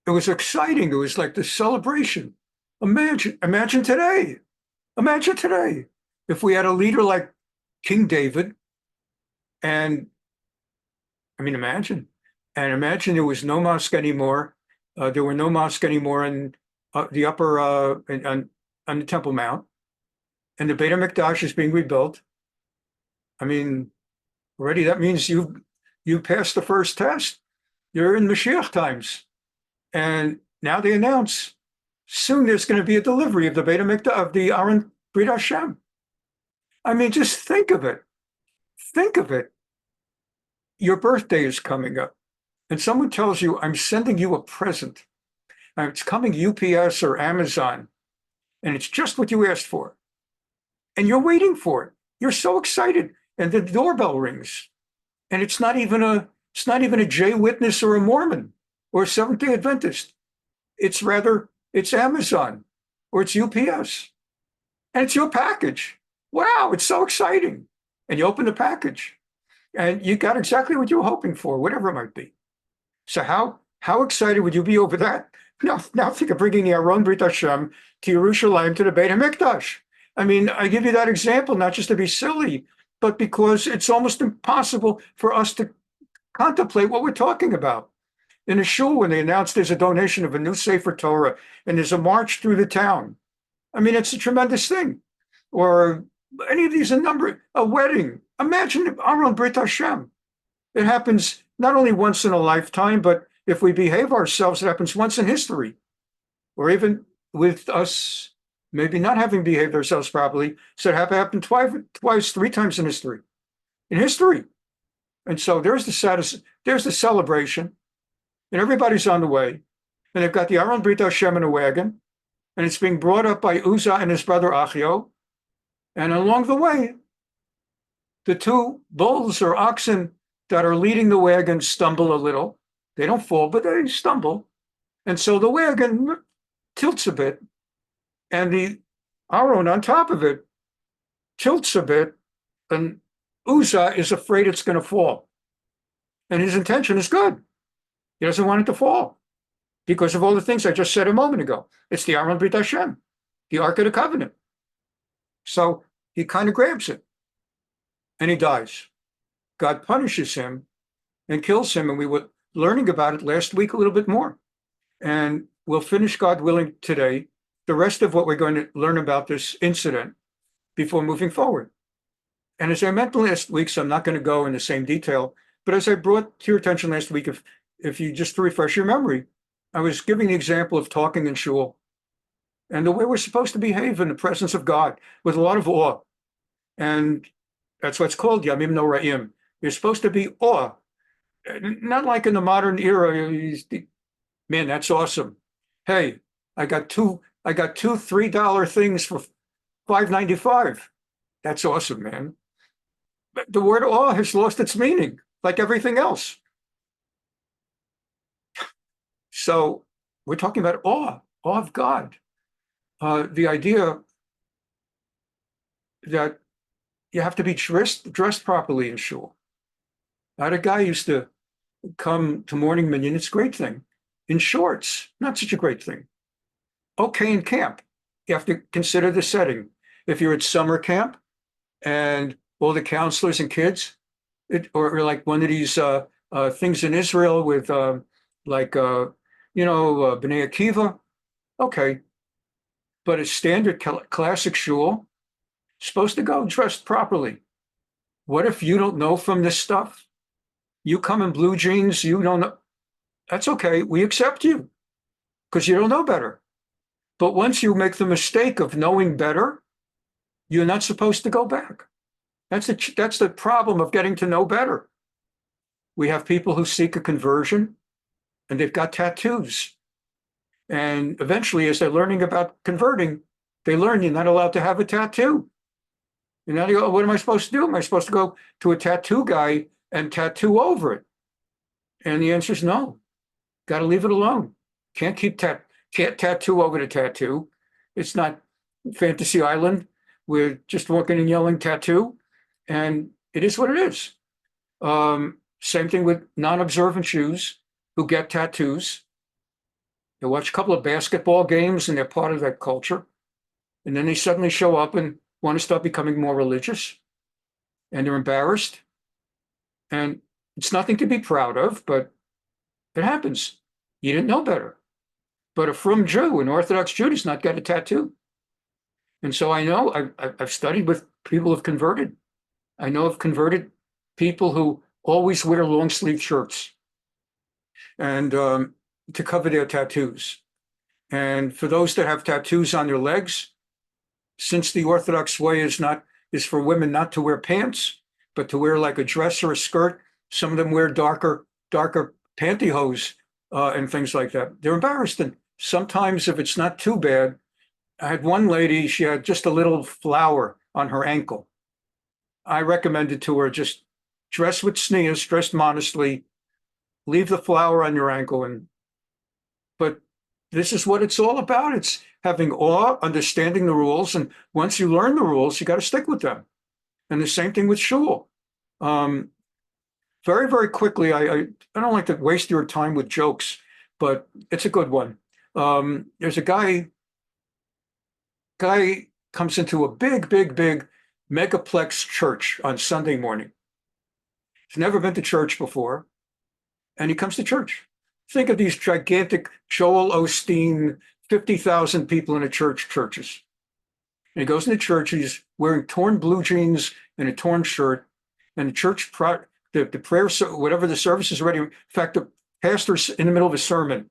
It was exciting. It was like the celebration. Imagine today. Imagine today if we had a leader like King David, and I mean, imagine there was no mosque anymore. There were no mosques anymore in the upper on the Temple Mount, and the Beit HaMikdash is being rebuilt. I mean, already that means you passed the first test. You're in Mashiach times, and now they announce soon there's going to be a delivery of the Beit HaMikdash of the Aron Brit Hashem. I mean, just think of it. Think of it. Your birthday is coming up, and someone tells you, I'm sending you a present. And it's coming UPS or Amazon, and it's just what you asked for. And you're waiting for it. You're so excited. And the doorbell rings. And it's not even a J Witness or a Mormon or a Seventh-day Adventist. It's Amazon or it's UPS. And it's your package. Wow, it's so exciting. And you open the package and you got exactly what you were hoping for, whatever it might be. So how excited would you be over that? Now think of bringing the Aron Brit Hashem to Yerushalayim, to the Beit HaMikdash. I mean, I give you that example, not just to be silly, but because it's almost impossible for us to contemplate what we're talking about. In a shul, when they announce there's a donation of a new Sefer Torah and there's a march through the town, I mean, it's a tremendous thing. Or any of these, a wedding. Imagine Aron Brit Hashem. It happens not only once in a lifetime, but if we behave ourselves, it happens once in history. Or even with us maybe not having behaved ourselves properly, so it happened twice, 3 times in history. And so there's the celebration, and everybody's on the way. And they've got the Aron Brit Hashem in a wagon, and it's being brought up by Uzaah and his brother Achio. And along the way, the 2 bulls or oxen that are leading the wagon stumble a little. They don't fall, but they stumble. And so the wagon tilts a bit, and the Aron on top of it tilts a bit, and Uzaah is afraid it's going to fall. And his intention is good. He doesn't want it to fall because of all the things I just said a moment ago. It's the Aron Brit Hashem, the Ark of the Covenant. So he kind of grabs it, and he dies. God punishes him and kills him, and we were learning about it last week a little bit more. And we'll finish, God willing, today, the rest of what we're going to learn about this incident before moving forward. And as I mentioned last week, so I'm not going to go in the same detail, but as I brought to your attention last week, if you just to refresh your memory, I was giving the example of talking in shul and the way we're supposed to behave in the presence of God with a lot of awe. And that's what's called Yamim Noraim. You're supposed to be awe. Not like in the modern era, man, that's awesome. Hey, I got two $3 things for $5.95. That's awesome, man. But the word awe has lost its meaning, like everything else. So we're talking about awe of God. The idea that you have to be dressed properly in shul. I had a guy used to come to morning minyan. It's a great thing. In shorts, not such a great thing. Okay, in camp, you have to consider the setting. If you're at summer camp and all the counselors and kids, or like one of these things in Israel with Bnei Akiva, okay. But a standard classic shul, supposed to go dressed properly. What if you don't know from this stuff? You come in blue jeans, you don't know. That's okay. We accept you because you don't know better. But once you make the mistake of knowing better, you're not supposed to go back. That's the problem of getting to know better. We have people who seek a conversion and they've got tattoos. And eventually, as they're learning about converting, they learn you're not allowed to have a tattoo. And now they go, what am I supposed to do? Am I supposed to go to a tattoo guy and tattoo over it? And the answer is no. Got to leave it alone. Can't tattoo over the tattoo. It's not Fantasy Island. We're just walking and yelling tattoo. And it is what it is. Same thing with non-observant Jews who get tattoos. They watch a couple of basketball games and they're part of that culture. And then they suddenly show up and want to start becoming more religious. And they're embarrassed. And it's nothing to be proud of, but it happens. You didn't know better. But a frum Jew, an Orthodox Jew, does not get a tattoo. And so I know, I've studied with people who've converted. I know of converted people who always wear long sleeve shirts and to cover their tattoos. And for those that have tattoos on their legs, since the Orthodox way is for women not to wear pants, but to wear like a dress or a skirt, some of them wear darker pantyhose and things like that. They're embarrassed. And sometimes if it's not too bad, I had one lady, she had just a little flower on her ankle. I recommended to her, just dress with tznius, dress modestly, leave the flower on your ankle. But this is what it's all about. It's having awe, understanding the rules. And once you learn the rules, you got to stick with them. And the same thing with shul. Very, very quickly, I don't like to waste your time with jokes, but it's a good one. There's a guy comes into a big megaplex church on Sunday morning. He's never been to church before, and he comes to church. Think of these gigantic Joel Osteen, 50,000 people in a churches. And he goes into church, he's wearing torn blue jeans and a torn shirt, and the church, the prayer, whatever the service is ready. In fact, the pastor's in the middle of a sermon,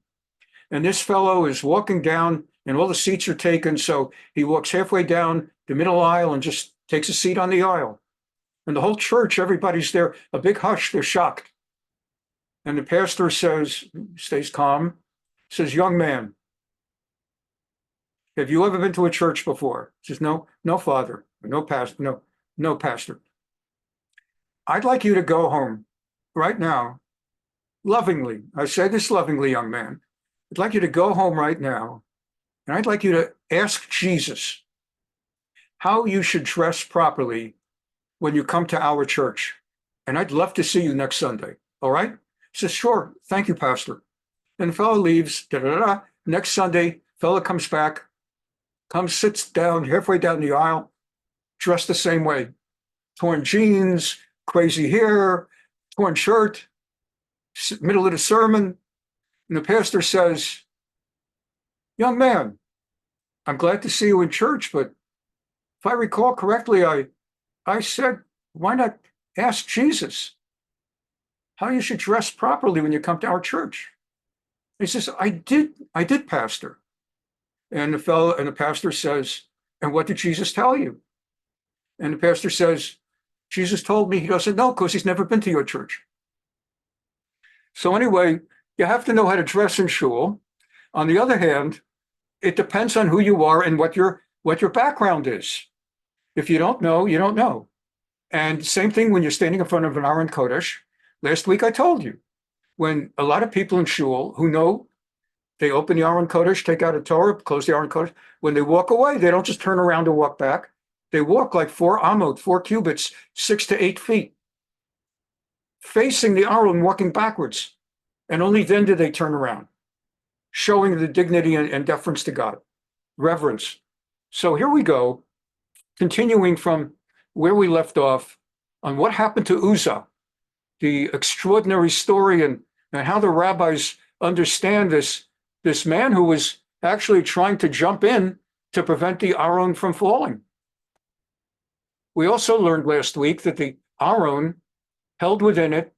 and this fellow is walking down, and all the seats are taken, so he walks halfway down the middle aisle and just takes a seat on the aisle. And the whole church, everybody's there, a big hush, they're shocked. And the pastor stays calm, says, "Young man, have you ever been to a church before?" He says, "No, father, no pastor, no pastor. I'd like you to go home right now, lovingly. I say this lovingly, young man. I'd like you to go home right now, and I'd like you to ask Jesus how you should dress properly when you come to our church. And I'd love to see you next Sunday. All right?" He says, "Sure. Thank you, pastor." And the fellow leaves. Next Sunday, fellow comes back, sits down halfway down the aisle, dressed the same way. Torn jeans, crazy hair, torn shirt, middle of the sermon. And the pastor says, "Young man, I'm glad to see you in church, but if I recall correctly, I said, why not ask Jesus how you should dress properly when you come to our church?" He says, I did, pastor." And the pastor says, "And what did Jesus tell you?" And the pastor says, "Jesus told me he doesn't know because he's never been to your church." So anyway, you have to know how to dress in shul. On the other hand, it depends on who you are and what your background is. If you don't know, you don't know. And same thing when you're standing in front of an Aron Kodesh. Last week I told you, when a lot of people in shul who know, they open the Aron Kodesh, take out a Torah, close the Aron Kodesh. When they walk away, they don't just turn around and walk back. They walk like 4 amot, 4 cubits, 6 to 8 feet, facing the Aron, walking backwards. And only then do they turn around, showing the dignity and deference to God, reverence. So here we go, continuing from where we left off on what happened to Uzaah, the extraordinary story and how the rabbis understand this man who was actually trying to jump in to prevent the Aron from falling. We also learned last week that the Aron held within it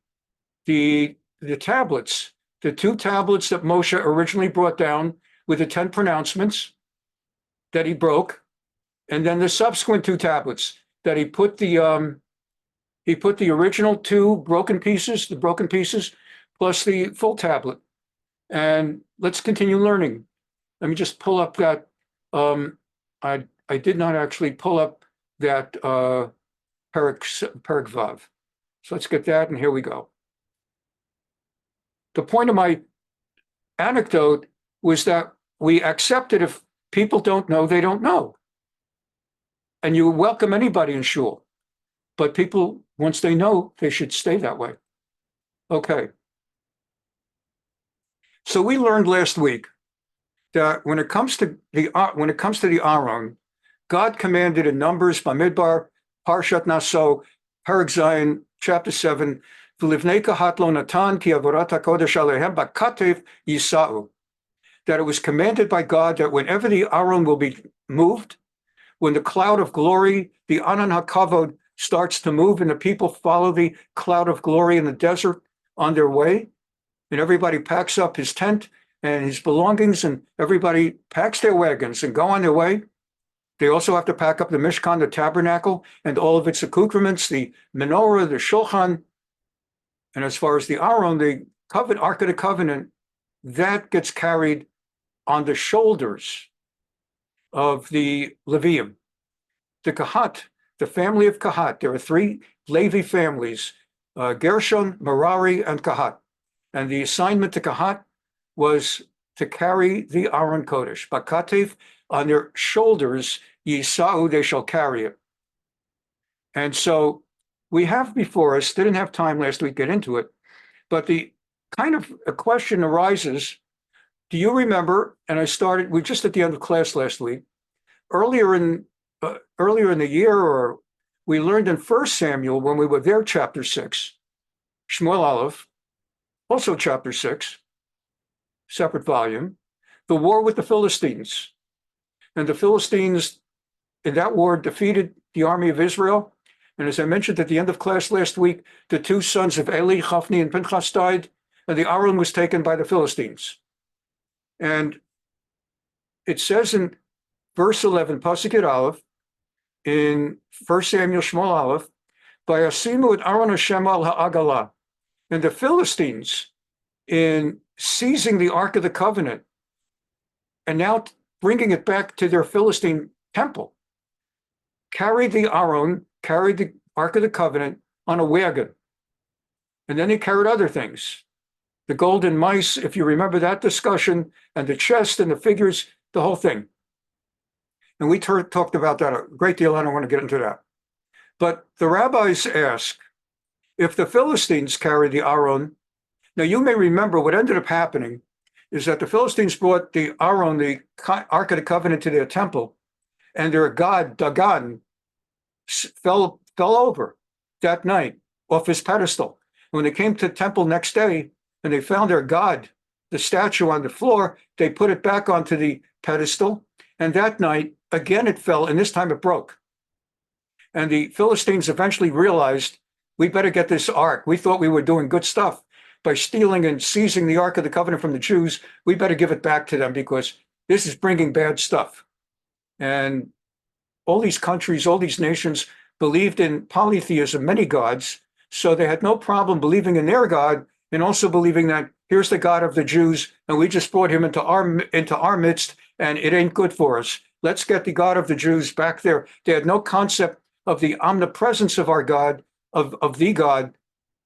the tablets, the 2 tablets that Moshe originally brought down with the 10 pronouncements that he broke, and then the subsequent 2 tablets that he put the original 2 broken pieces, plus the full tablet. And let's continue learning. Let me just pull up that. I did not actually pull up that Perek Vav. So let's get that, and here we go. The point of my anecdote was that we accept it if people don't know, they don't know. And you welcome anybody in shul. But people, once they know, they should stay that way. Okay. So we learned last week that when it comes to the Aron, God commanded in Numbers, Bamidbar, Parshat Naso, Perek Zayin, chapter 7, V'livnei kahat lo natan ki avodat hakodesh alehem bakatev yisa'u, that it was commanded by God that whenever the Aron will be moved, when the cloud of glory, the Anan HaKavod, starts to move and the people follow the cloud of glory in the desert on their way, and everybody packs up his tent and his belongings, and everybody packs their wagons and go on their way. They also have to pack up the Mishkan, the tabernacle, and all of its accoutrements, the menorah, the shulchan. And as far as the Aron, the Ark of the Covenant, that gets carried on the shoulders of the Levium. The Kahat, the family of Kahat, there are three Levi families, Gershon, Merari, and Kahat. And the assignment to Kahat was to carry the Aron Kodesh. Bakatev, on their shoulders, Yisa'u, they shall carry it. And so we have before us, didn't have time last week to get into it, but the kind of a question arises. Do you remember, and we're just at the end of class last week, earlier in the year, or we learned in 1 Samuel when we were there, chapter 6, Shmuel Aleph, also chapter 6, separate volume, the war with the Philistines. And the Philistines in that war defeated the army of Israel. And as I mentioned at the end of class last week, the two sons of Eli, Hophni and Pinchas, died, and the Aron was taken by the Philistines. And it says in verse 11, Pasuk Yud Aleph, in 1 Samuel Shmuel Aleph, Vayasimu et Aron Hashem al ha'agalah. And the Philistines, in seizing the Ark of the Covenant and now bringing it back to their Philistine temple, carried the Ark of the Covenant on a wagon. And then they carried other things. The golden mice, if you remember that discussion, and the chest and the figures, the whole thing. And we talked about that a great deal. I don't want to get into that. But the rabbis ask, if the Philistines carried the Aron, now you may remember what ended up happening is that the Philistines brought the Aron, the Ark of the Covenant, to their temple, and their god, Dagon, fell over that night off his pedestal. When they came to the temple next day and they found their god, the statue, on the floor, they put it back onto the pedestal. And that night, again, it fell, and this time it broke. And the Philistines eventually realized, we better get this ark. We thought we were doing good stuff by stealing and seizing the Ark of the Covenant from the Jews. We better give it back to them because this is bringing bad stuff. And all these countries, all these nations believed in polytheism, many gods, so they had no problem believing in their God and also believing that here's the God of the Jews, and we just brought him into our midst, and it ain't good for us. Let's get the God of the Jews back there. They had no concept of the omnipresence of our God, of the God,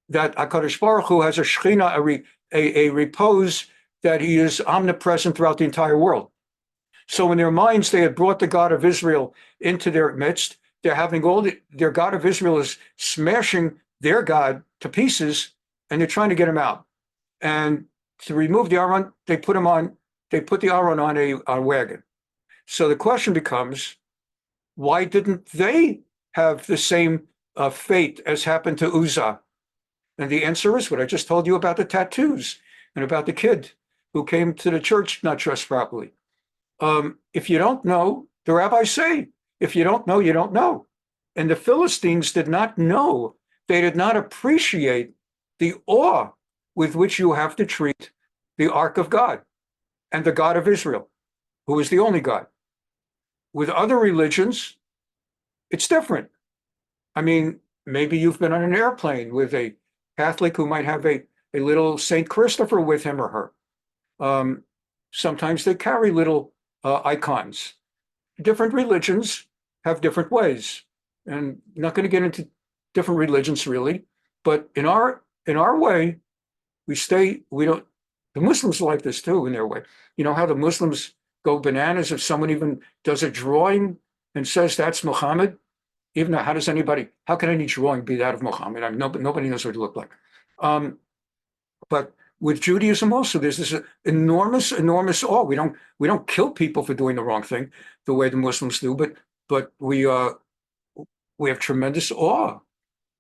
that HaKadosh Baruch Hu has a Shekhinah, a repose, that he is omnipresent throughout the entire world. So in their minds, they had brought the God of Israel into their midst. They're having their God of Israel is smashing their God to pieces, and they're trying to get him out. And to remove the Aron, they put the Aron on a wagon. So the question becomes, why didn't they have the same fate as happened to Uzaah? And the answer is what I just told you about the tattoos and about the kid who came to the church not dressed properly. If you don't know, the rabbis say, if you don't know, you don't know. And the Philistines did not know. They did not appreciate the awe with which you have to treat the Ark of God and the God of Israel, who is the only God. With other religions, it's different. I mean, maybe you've been on an airplane with a Catholic who might have a little Saint Christopher with him or her. Sometimes they carry little icons. Different religions have different ways. And I'm not going to get into different religions really, but in our way, the Muslims like this too in their way. You know how the Muslims go bananas if someone even does a drawing and says that's Muhammad? Even though how can any drawing be that of Muhammad? I mean, nobody knows what he looked like. But with Judaism also. There's this enormous awe. We don't kill people for doing the wrong thing the way the Muslims do, but we have tremendous awe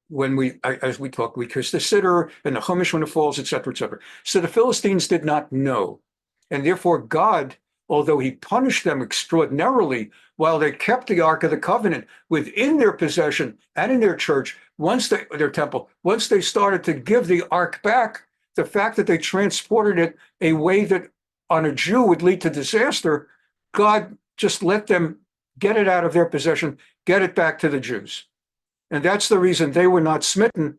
when as we talk, we kiss the siddur and the Chumash when it falls, et cetera, et cetera. So the Philistines did not know. And therefore God, although he punished them extraordinarily while they kept the Ark of the Covenant within their possession and in their church, their temple, once they started to give the Ark back, the fact that they transported it a way that on a Jew would lead to disaster, God just let them get it out of their possession, get it back to the Jews. And that's the reason they were not smitten,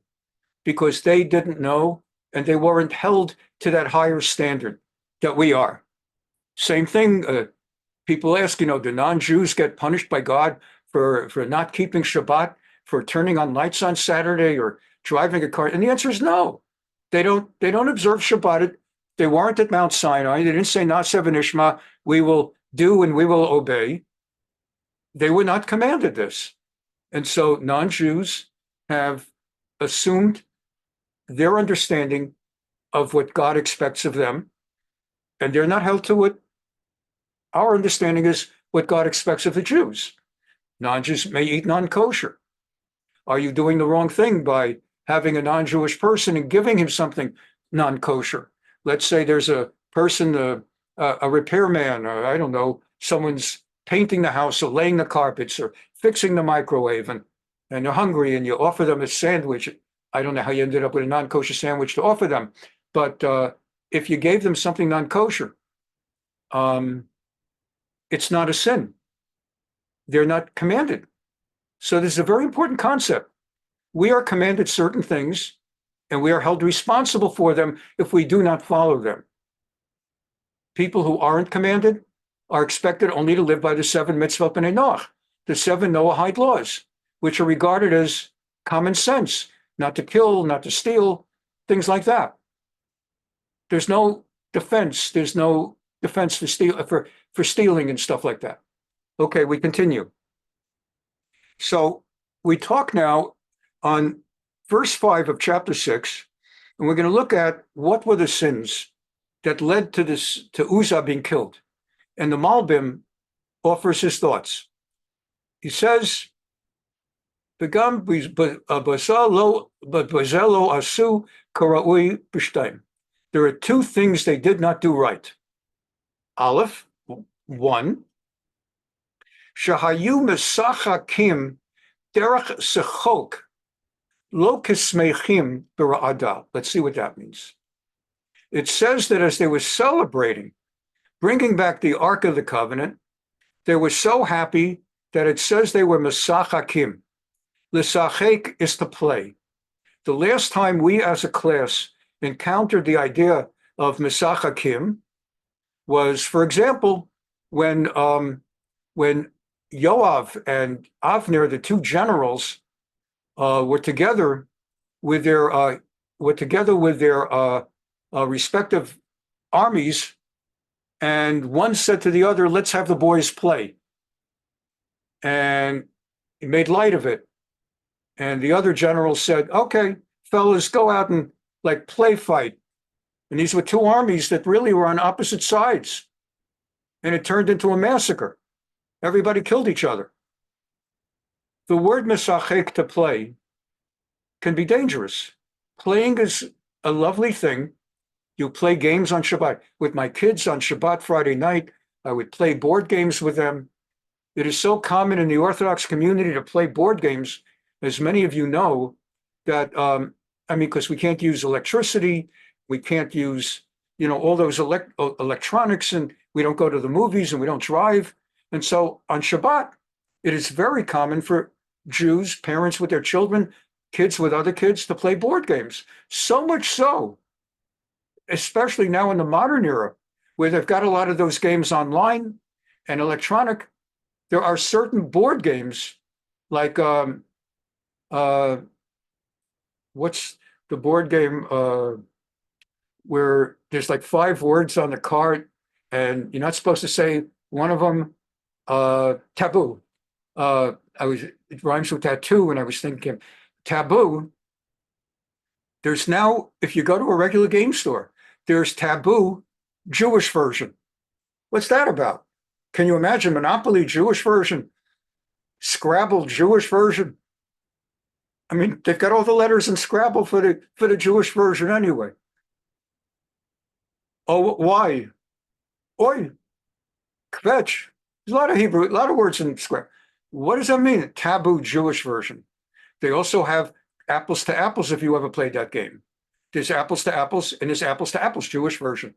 because they didn't know and they weren't held to that higher standard that we are. Same thing, people ask, do non-Jews get punished by God for not keeping Shabbat, for turning on lights on Saturday or driving a car? And the answer is no. They don't observe Shabbat. They weren't at Mount Sinai. They didn't say Na'aseh v'nishma, we will do and we will obey. They were not commanded this. And so non-Jews have assumed their understanding of what God expects of them, and they're not held to it. Our understanding is what God expects of the Jews. Non-Jews may eat non-kosher. Are you doing the wrong thing by having a non-Jewish person and giving him something non-kosher? Let's say there's a person, a repairman, or I don't know, someone's painting the house or laying the carpets or fixing the microwave, and you're hungry and you offer them a sandwich. I don't know how you ended up with a non-kosher sandwich to offer them, but if you gave them something non-kosher, it's not a sin. They're not commanded. So this is a very important concept. We are commanded certain things, and we are held responsible for them if we do not follow them. People who aren't commanded are expected only to live by the 7 mitzvot b'nei Noach, the 7 Noahide laws, which are regarded as common sense, not to kill, not to steal, things like that. There's no defense. There's no defense for stealing and stuff like that. Okay, we continue. So we talk now on verse 5 of chapter 6, and we're going to look at what were the sins that led to Uzaah being killed. And the Malbim offers his thoughts. He says, "Begam bazalo asu karaui b'shtayim." There are 2 things they did not do right. Aleph, 1, shahayu mesachakim derech sechok lo kismeichim b'ra'ada. Let's see what that means. It says that as they were celebrating, bringing back the Ark of the Covenant, they were so happy that it says they were mesachakim. L'sachek is to play. The last time we as a class encountered the idea of mesachakim was, for example, when Yoav and Avner, the 2 generals, were together with their respective armies, and one said to the other, "Let's have the boys play." And he made light of it. And the other general said, "Okay, fellas, go out and play fight." And these were 2 armies that really were on opposite sides. And it turned into a massacre. Everybody killed each other. The word mesachek, to play, can be dangerous. Playing is a lovely thing. You play games on Shabbat. With my kids on Shabbat Friday night, I would play board games with them. It is so common in the Orthodox community to play board games, as many of you know, that, because we can't use electricity, we can't use, all those electronics, and we don't go to the movies and we don't drive. And so on Shabbat, it is very common for Jews, parents with their children, kids with other kids, to play board games. So much so, especially now in the modern era, where they've got a lot of those games online and electronic, there are certain board games like, what's the board game where there's 5 words on the card and you're not supposed to say one of them, taboo. It rhymes with tattoo, and I was thinking taboo. There's now, if you go to a regular game store, there's taboo Jewish version. What's that about? Can you imagine Monopoly Jewish version, Scrabble Jewish version? I mean, they've got all the letters in Scrabble for the Jewish version anyway. Oh, why? Oi, kvetch. There's a lot of Hebrew, a lot of words in Scrabble. What does that mean? Taboo Jewish version. They also have apples to apples if you ever played that game. There's apples to apples and there's apples to apples Jewish version.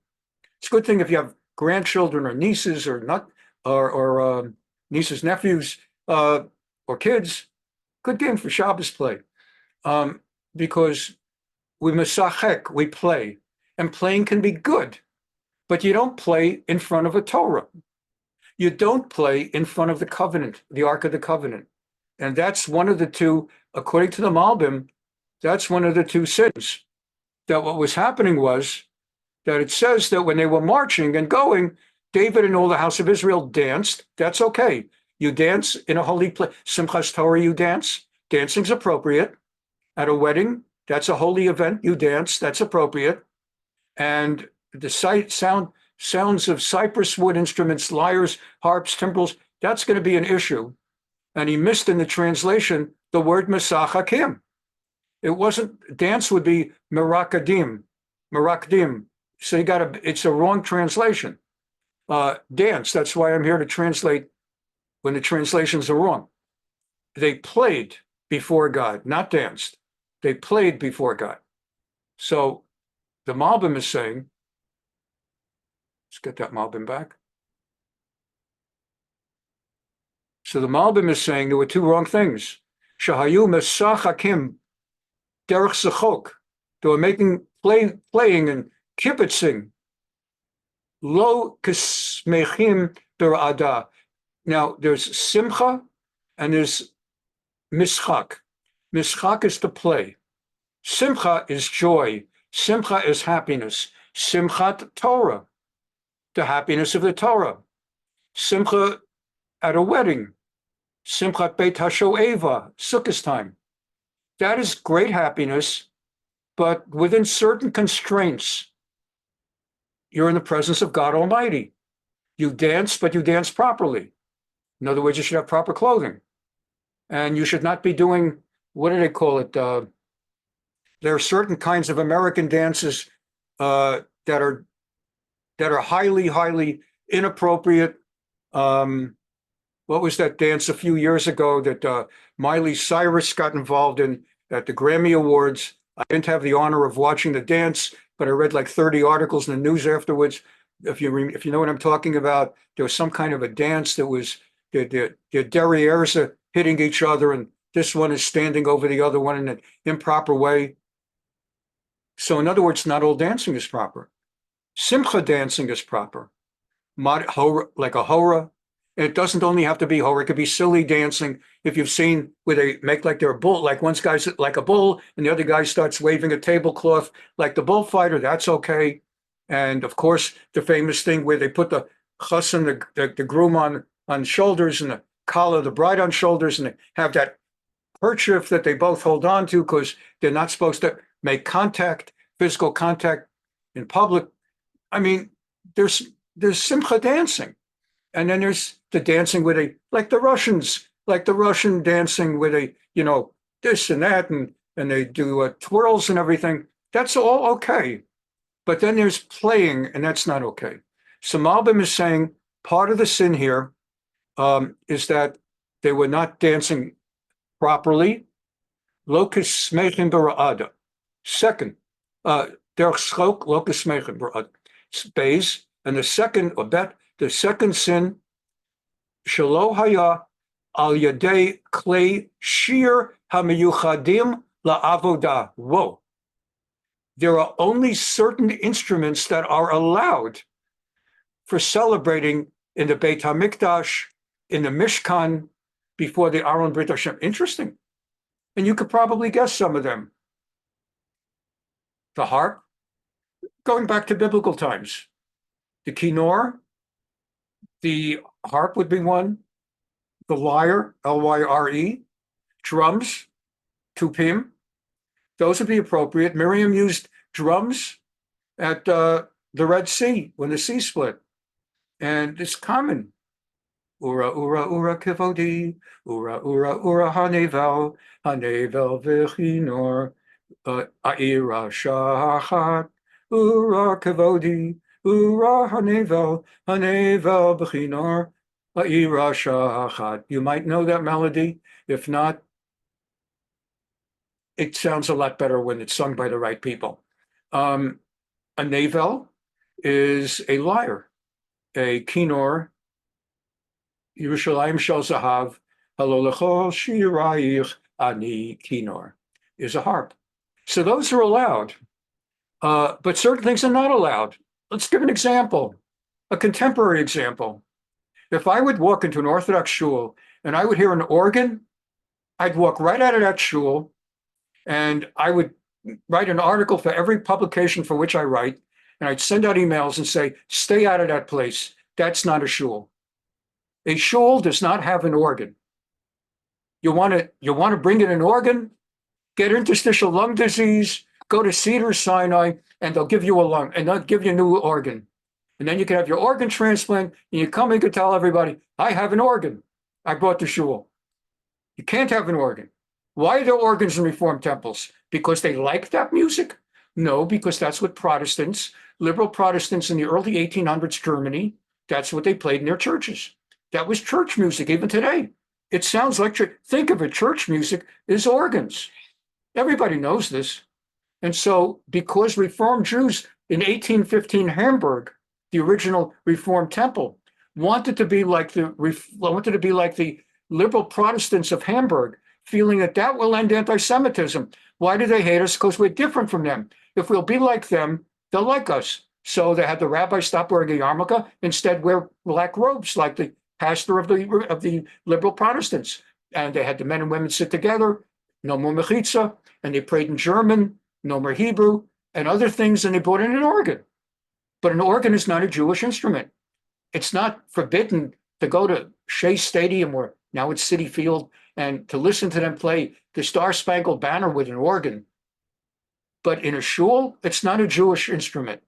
It's a good thing if you have grandchildren or nieces or not or nieces, nephews, or kids. Good game for Shabbos play, because we misachek, we play, and playing can be good, but you don't play in front of a Torah. You don't play in front of the covenant, the Ark of the Covenant, and that's one of the two, according to the Malbim, that's one of the two sins. That what was happening was that it says that when they were marching and going, David and all the house of Israel danced. That's okay. You dance in a holy place. Simchas Torah, you dance. Dancing's appropriate. At a wedding, that's a holy event. You dance. That's appropriate. And the sounds of cypress wood instruments, lyres, harps, timbrels, that's going to be an issue. And he missed in the translation the word mesachakim. It wasn't, dance would be merakadim. So it's a wrong translation. Dance, that's why I'm here to translate when the translations are wrong. They played before God, not danced. They played before God. So the Malbim is saying, let's get that Malbim back. So the Malbim is saying there were two wrong things. Shahayu mesachakim derech sechok. They were playing and kibitzing. Lo kismechim berada. Now there's simcha and there's mischak. Mischak is to play. Simcha is joy. Simcha is happiness. Simchat Torah, the happiness of the Torah. Simcha at a wedding. Simchat Beit HaShoeva, Sukkot time. That is great happiness, but within certain constraints. You're in the presence of God Almighty. You dance, but you dance properly. In other words, you should have proper clothing. And you should not be doing, what do they call it? There are certain kinds of American dances that are highly, highly inappropriate. What was that dance a few years ago that Miley Cyrus got involved in at the Grammy Awards? I didn't have the honor of watching the dance, but I read like 30 articles in the news afterwards. If you know what I'm talking about, there was some kind of a dance that was the derrieres are hitting each other, and this one is standing over the other one in an improper way. So in other words, not all dancing is proper. Simcha dancing is proper. Like a hora. And it doesn't only have to be hora, it could be silly dancing. If you've seen where they make like they're a bull, like one guy's like a bull and the other guy starts waving a tablecloth like the bullfighter, that's okay. And of course, the famous thing where they put the chassan, the groom on shoulders and the collar, the bride on shoulders, and they have that kerchief that they both hold on to because they're not supposed to make contact, physical contact in public. I mean, there's simcha dancing. And then there's the dancing where like the Russian dancing where they, this and that, and they do twirls and everything. That's all okay. But then there's playing, and that's not okay. So Malbim is saying part of the sin here is that they were not dancing properly. Lokus smechin bara'ada. Second, derech schok lokus smechin bara'ada. Beis, and the second sin, shelo haya al yadei klei shir hamiyuchadim la'avodah. Whoa. There are only certain instruments that are allowed for celebrating in the Beit HaMikdash, in the Mishkan, before the Aron Brit Hashem. Interesting. And you could probably guess some of them. The harp, going back to biblical times. The kinnor, the harp would be one. The lyre, L-Y-R-E. Drums, tupim. Those would be appropriate. Miriam used drums at the Red Sea when the sea split. And it's common. Ura, ura, ura, kivodi, ura, ura, ura, hanevel, hanevel v'chinor, a'ira shachat, ura, kivodi, ura, hanevel, hanevel v'chinor, a'ira shachat. You might know that melody. If not, it sounds a lot better when it's sung by the right people. A navel is a lyre. A kinor, Yerushalayim shel zahav, halo lechol shirayich ani kinor, is a harp. So those are allowed, but certain things are not allowed. Let's give an example, a contemporary example. If I would walk into an Orthodox shul and I would hear an organ, I'd walk right out of that shul and I would write an article for every publication for which I write, and I'd send out emails and say, stay out of that place. That's not a shul. A shul does not have an organ. You want to bring in an organ, get interstitial lung disease, go to Cedar Sinai, and they'll give you a lung, and they'll give you a new organ. And then you can have your organ transplant, and you come and can tell everybody, I have an organ. I brought the shul. You can't have an organ. Why are there organs in Reformed temples? Because they like that music? No, because that's what Protestants, liberal Protestants in the early 1800s Germany, that's what they played in their churches. That was church music, even today. It sounds like, think of it, church music is organs. Everybody knows this. And so because Reformed Jews in 1815 Hamburg, the original Reformed temple, wanted to be like the liberal Protestants of Hamburg, feeling that that will end anti-Semitism. Why do they hate us? Because we're different from them. If we'll be like them, they'll like us. So they had the rabbi stop wearing a yarmulke, instead wear black robes like the pastor of the liberal Protestants. And they had the men and women sit together, no more mechitza, and they prayed in German, no more Hebrew, and other things, and they brought in an organ. But an organ is not a Jewish instrument. It's not forbidden to go to Shea Stadium, or now it's Citi Field, and to listen to them play the Star Spangled Banner with an organ. But in a shul, it's not a Jewish instrument.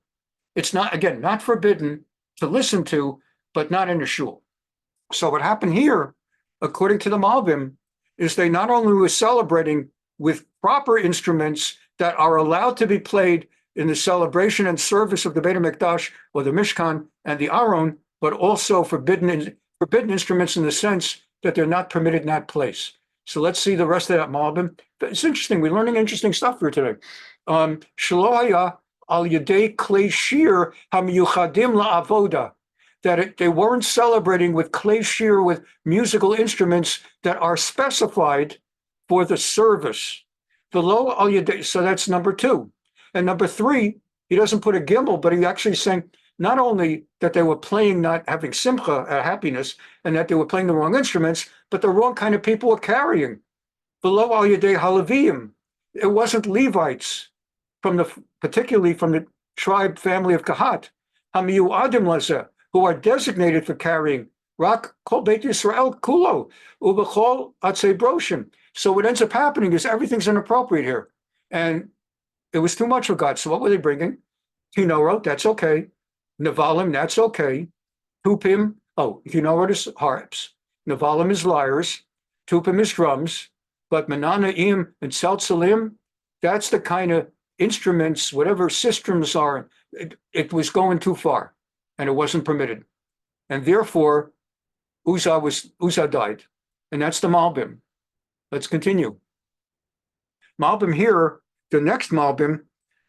It's not, again, not forbidden to listen to, but not in a shul. So what happened here, according to the Malbim, is they not only were celebrating with proper instruments that are allowed to be played in the celebration and service of the Beit HaMikdash or the Mishkan and the Aron, but also forbidden instruments in the sense that they're not permitted in that place. So let's see the rest of that Malbim. It's interesting. We're learning interesting stuff here today. Shelo haya al yedei klei shir hamiyuchadim la'avoda. That they weren't celebrating with klei shir, with musical instruments that are specified for the service. Below al yedei, so that's number 2. And number 3, he doesn't put a gimel, but he actually saying not only that they were playing, not having simcha, happiness, and that they were playing the wrong instruments, but the wrong kind of people were carrying. Below al yedei halavim, it wasn't Levites, particularly from the tribe family of Kahat, hamiyu adim lazeh, who are designated for carrying rak kol beit Yisrael kulo ubechol atzei broshim. So what ends up happening is everything's inappropriate here, and it was too much for God. So what were they bringing? Kinorot, that's okay. Nevalim, that's okay. Tupim, Kinorot is harps. Nevalim is lyres. Tupim is drums. But Menanaim and Tzeltzelim, that's the kind of instruments, whatever systems are, it was going too far, and it wasn't permitted. And therefore, Uzaah died. And that's the Malbim. Let's continue. Malbim here, the next Malbim,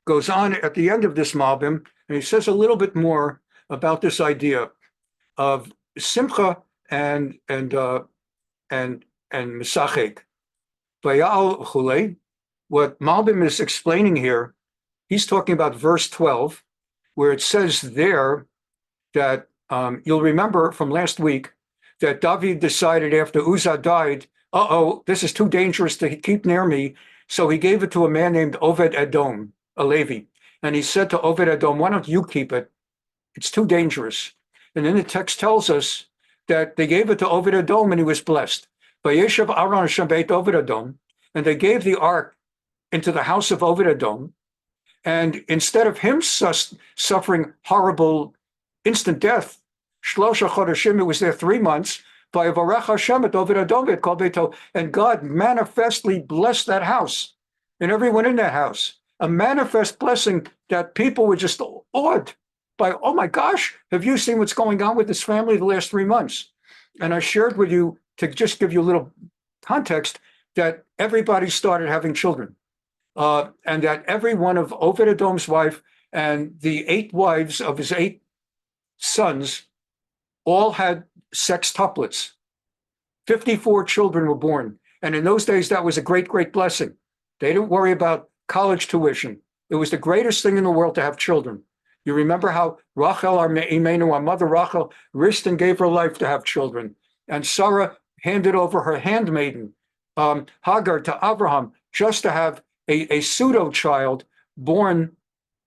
goes on at the end of this Malbim, and he says a little bit more about this idea of simcha and misachek. Vayal chulei. What Malbim is explaining here, he's talking about verse 12, where it says there that you'll remember from last week that David decided after Uzaah died, this is too dangerous to keep near me. So he gave it to a man named Oved Edom, a Levi. And he said to Oved Edom, why don't you keep it? It's too dangerous. And then the text tells us that they gave it to Oved Edom and he was blessed. Vayeshev Aaron Hashem Beit Oved Edom, and they gave the ark into the house of Oved Edom. And instead of him suffering horrible instant death, Shlosha Chodashim, it was there 3 months, and God manifestly blessed that house and everyone in that house. A manifest blessing that people were just awed by, oh my gosh, have you seen what's going on with this family the last 3 months? And I shared with you, to just give you a little context, that everybody started having children. And that every one of Oved Edom's wife and the 8 wives of his 8 sons all had sextuplets. 54 children were born. And in those days, that was a great, great blessing. They didn't worry about college tuition. It was the greatest thing in the world to have children. You remember how Rachel, our mother Rachel, risked and gave her life to have children. And Sarah handed over her handmaiden, Hagar, to Abraham, just to have a pseudo-child born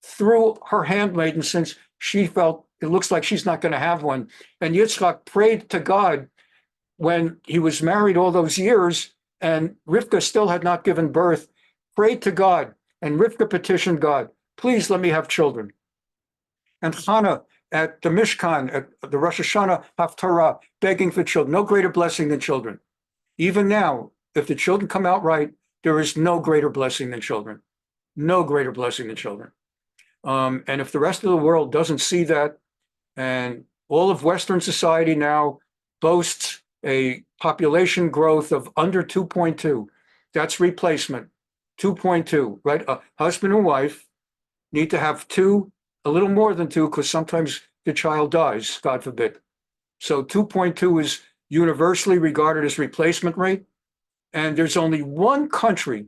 through her handmaiden, since she felt it looks like she's not going to have one. And Yitzchak prayed to God when he was married all those years, and Rivka still had not given birth, prayed to God, and Rivka petitioned God, please let me have children. And Hannah at the Mishkan, at the Rosh Hashanah Haftarah, begging for children, no greater blessing than children. Even now, if the children come out right, there is no greater blessing than children. No greater blessing than children. And if the rest of the world doesn't see that, and all of Western society now boasts a population growth of under 2.2, that's replacement, 2.2, right? A husband and wife need to have 2, a little more than 2, because sometimes the child dies, God forbid. So 2.2 is universally regarded as replacement rate. And there's only one country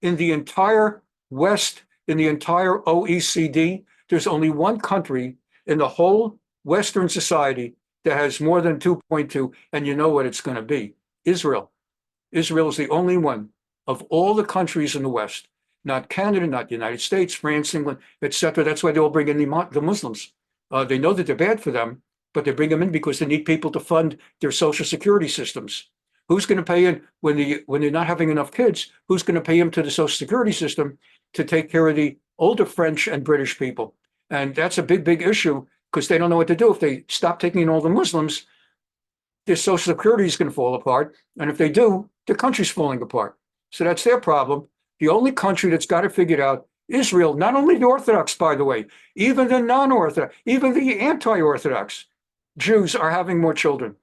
in the entire West, in the entire OECD, there's only one country in the whole Western society that has more than 2.2, and you know what it's going to be, Israel. Israel is the only one of all the countries in the West, not Canada, not the United States, France, England, etc. That's why they all bring in the Muslims. They know that they're bad for them, but they bring them in because they need people to fund their social security systems. Who's going to pay in when they're not having enough kids? Who's going to pay them to the social security system to take care of the older French and British people? And that's a big, big issue, because they don't know what to do. If they stop taking in all the Muslims, their social security is going to fall apart. And if they do, the country's falling apart. So that's their problem. The only country that's got it figured out, Israel, not only the Orthodox, by the way, even the non-Orthodox, even the anti-Orthodox Jews are having more children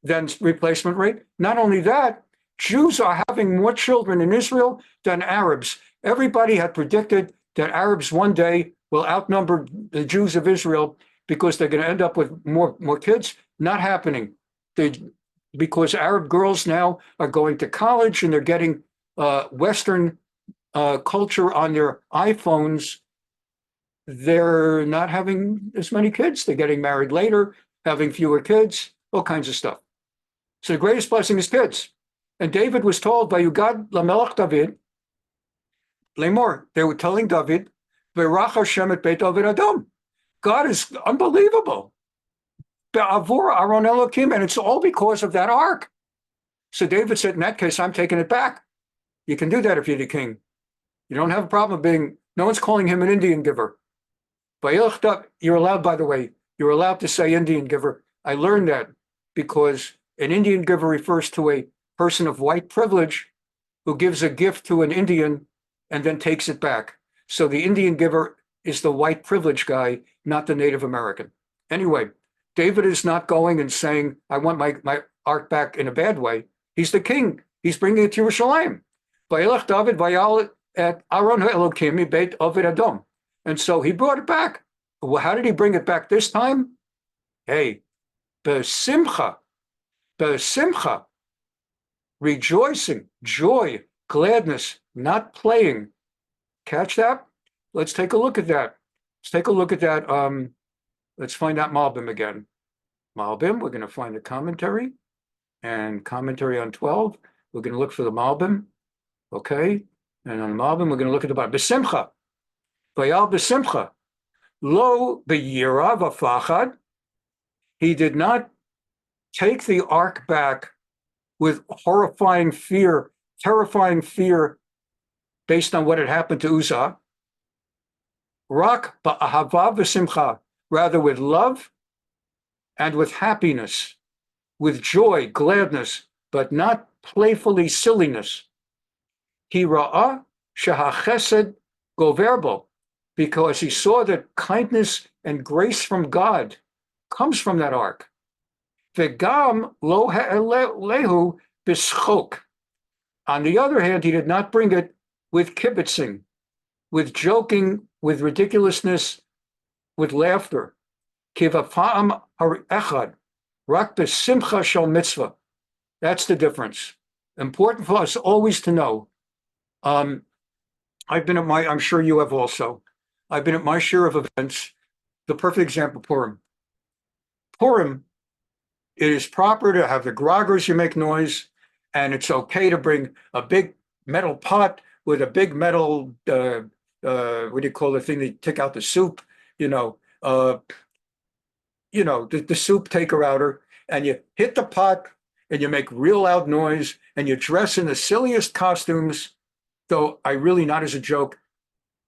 than replacement rate. Not only that, Jews are having more children in Israel than Arabs. Everybody had predicted that Arabs one day will outnumber the Jews of Israel because they're going to end up with more kids. Not happening. Because Arab girls now are going to college and they're getting Western culture on their iPhones. They're not having as many kids. They're getting married later, having fewer kids, all kinds of stuff. So the greatest blessing is kids. And David was told by Yugad Lamelech David, Lemor, they were telling David, V'rach Hashem et Beit Oved Edom. God is unbelievable. Be'avur Aron Elokim, and it's all because of that ark. So David said, in that case, I'm taking it back. You can do that if you're the king. You don't have a problem being, no one's calling him an Indian giver. You're allowed, by the way, you're allowed to say Indian giver. I learned that because an Indian giver refers to a person of white privilege who gives a gift to an Indian and then takes it back. So the Indian giver is the white privilege guy, not the Native American. Anyway, David is not going and saying, I want my ark back in a bad way. He's the king. He's bringing it to Yerushalayim. Vayelech David vayal et Aron Elokim Beit Oved Edom. And so he brought it back. Well, how did he bring it back this time? Hey, besimcha, rejoicing, joy, gladness, not playing. Catch that? Let's take a look at that. Let's take a look at that. Let's find out Malbim again. Malbim, we're going to find the commentary and commentary on 12. We're going to look for the Malbim. Okay. And on Malbim, we're going to look at the bottom. Besimcha. Vayal besimcha. Lo beyira v'fachad. He did not take the ark back with horrifying fear, terrifying fear, based on what had happened to Uzaah. rak ba'ahava v'simcha, rather with love and with happiness, with joy, gladness, but not playfully silliness. He ra'ah shehachesed goverbo, because he saw that kindness and grace from God comes from that ark. V'gam lo ha'elehu b'schok. On the other hand, he did not bring it with kibitzing, with joking, with ridiculousness, with laughter. Kivafam echad, rak b'simcha shel mitzvah. That's the difference. Important for us always to know. I've been at I'm sure you have also. I've been at my share of events. The perfect example, Purim. Purim, it is proper to have the groggers, you make noise, and it's okay to bring a big metal pot with a big metal, what do you call the thing they take out the soup, the soup taker outer, and you hit the pot and you make real loud noise and you dress in the silliest costumes, though I really, not as a joke,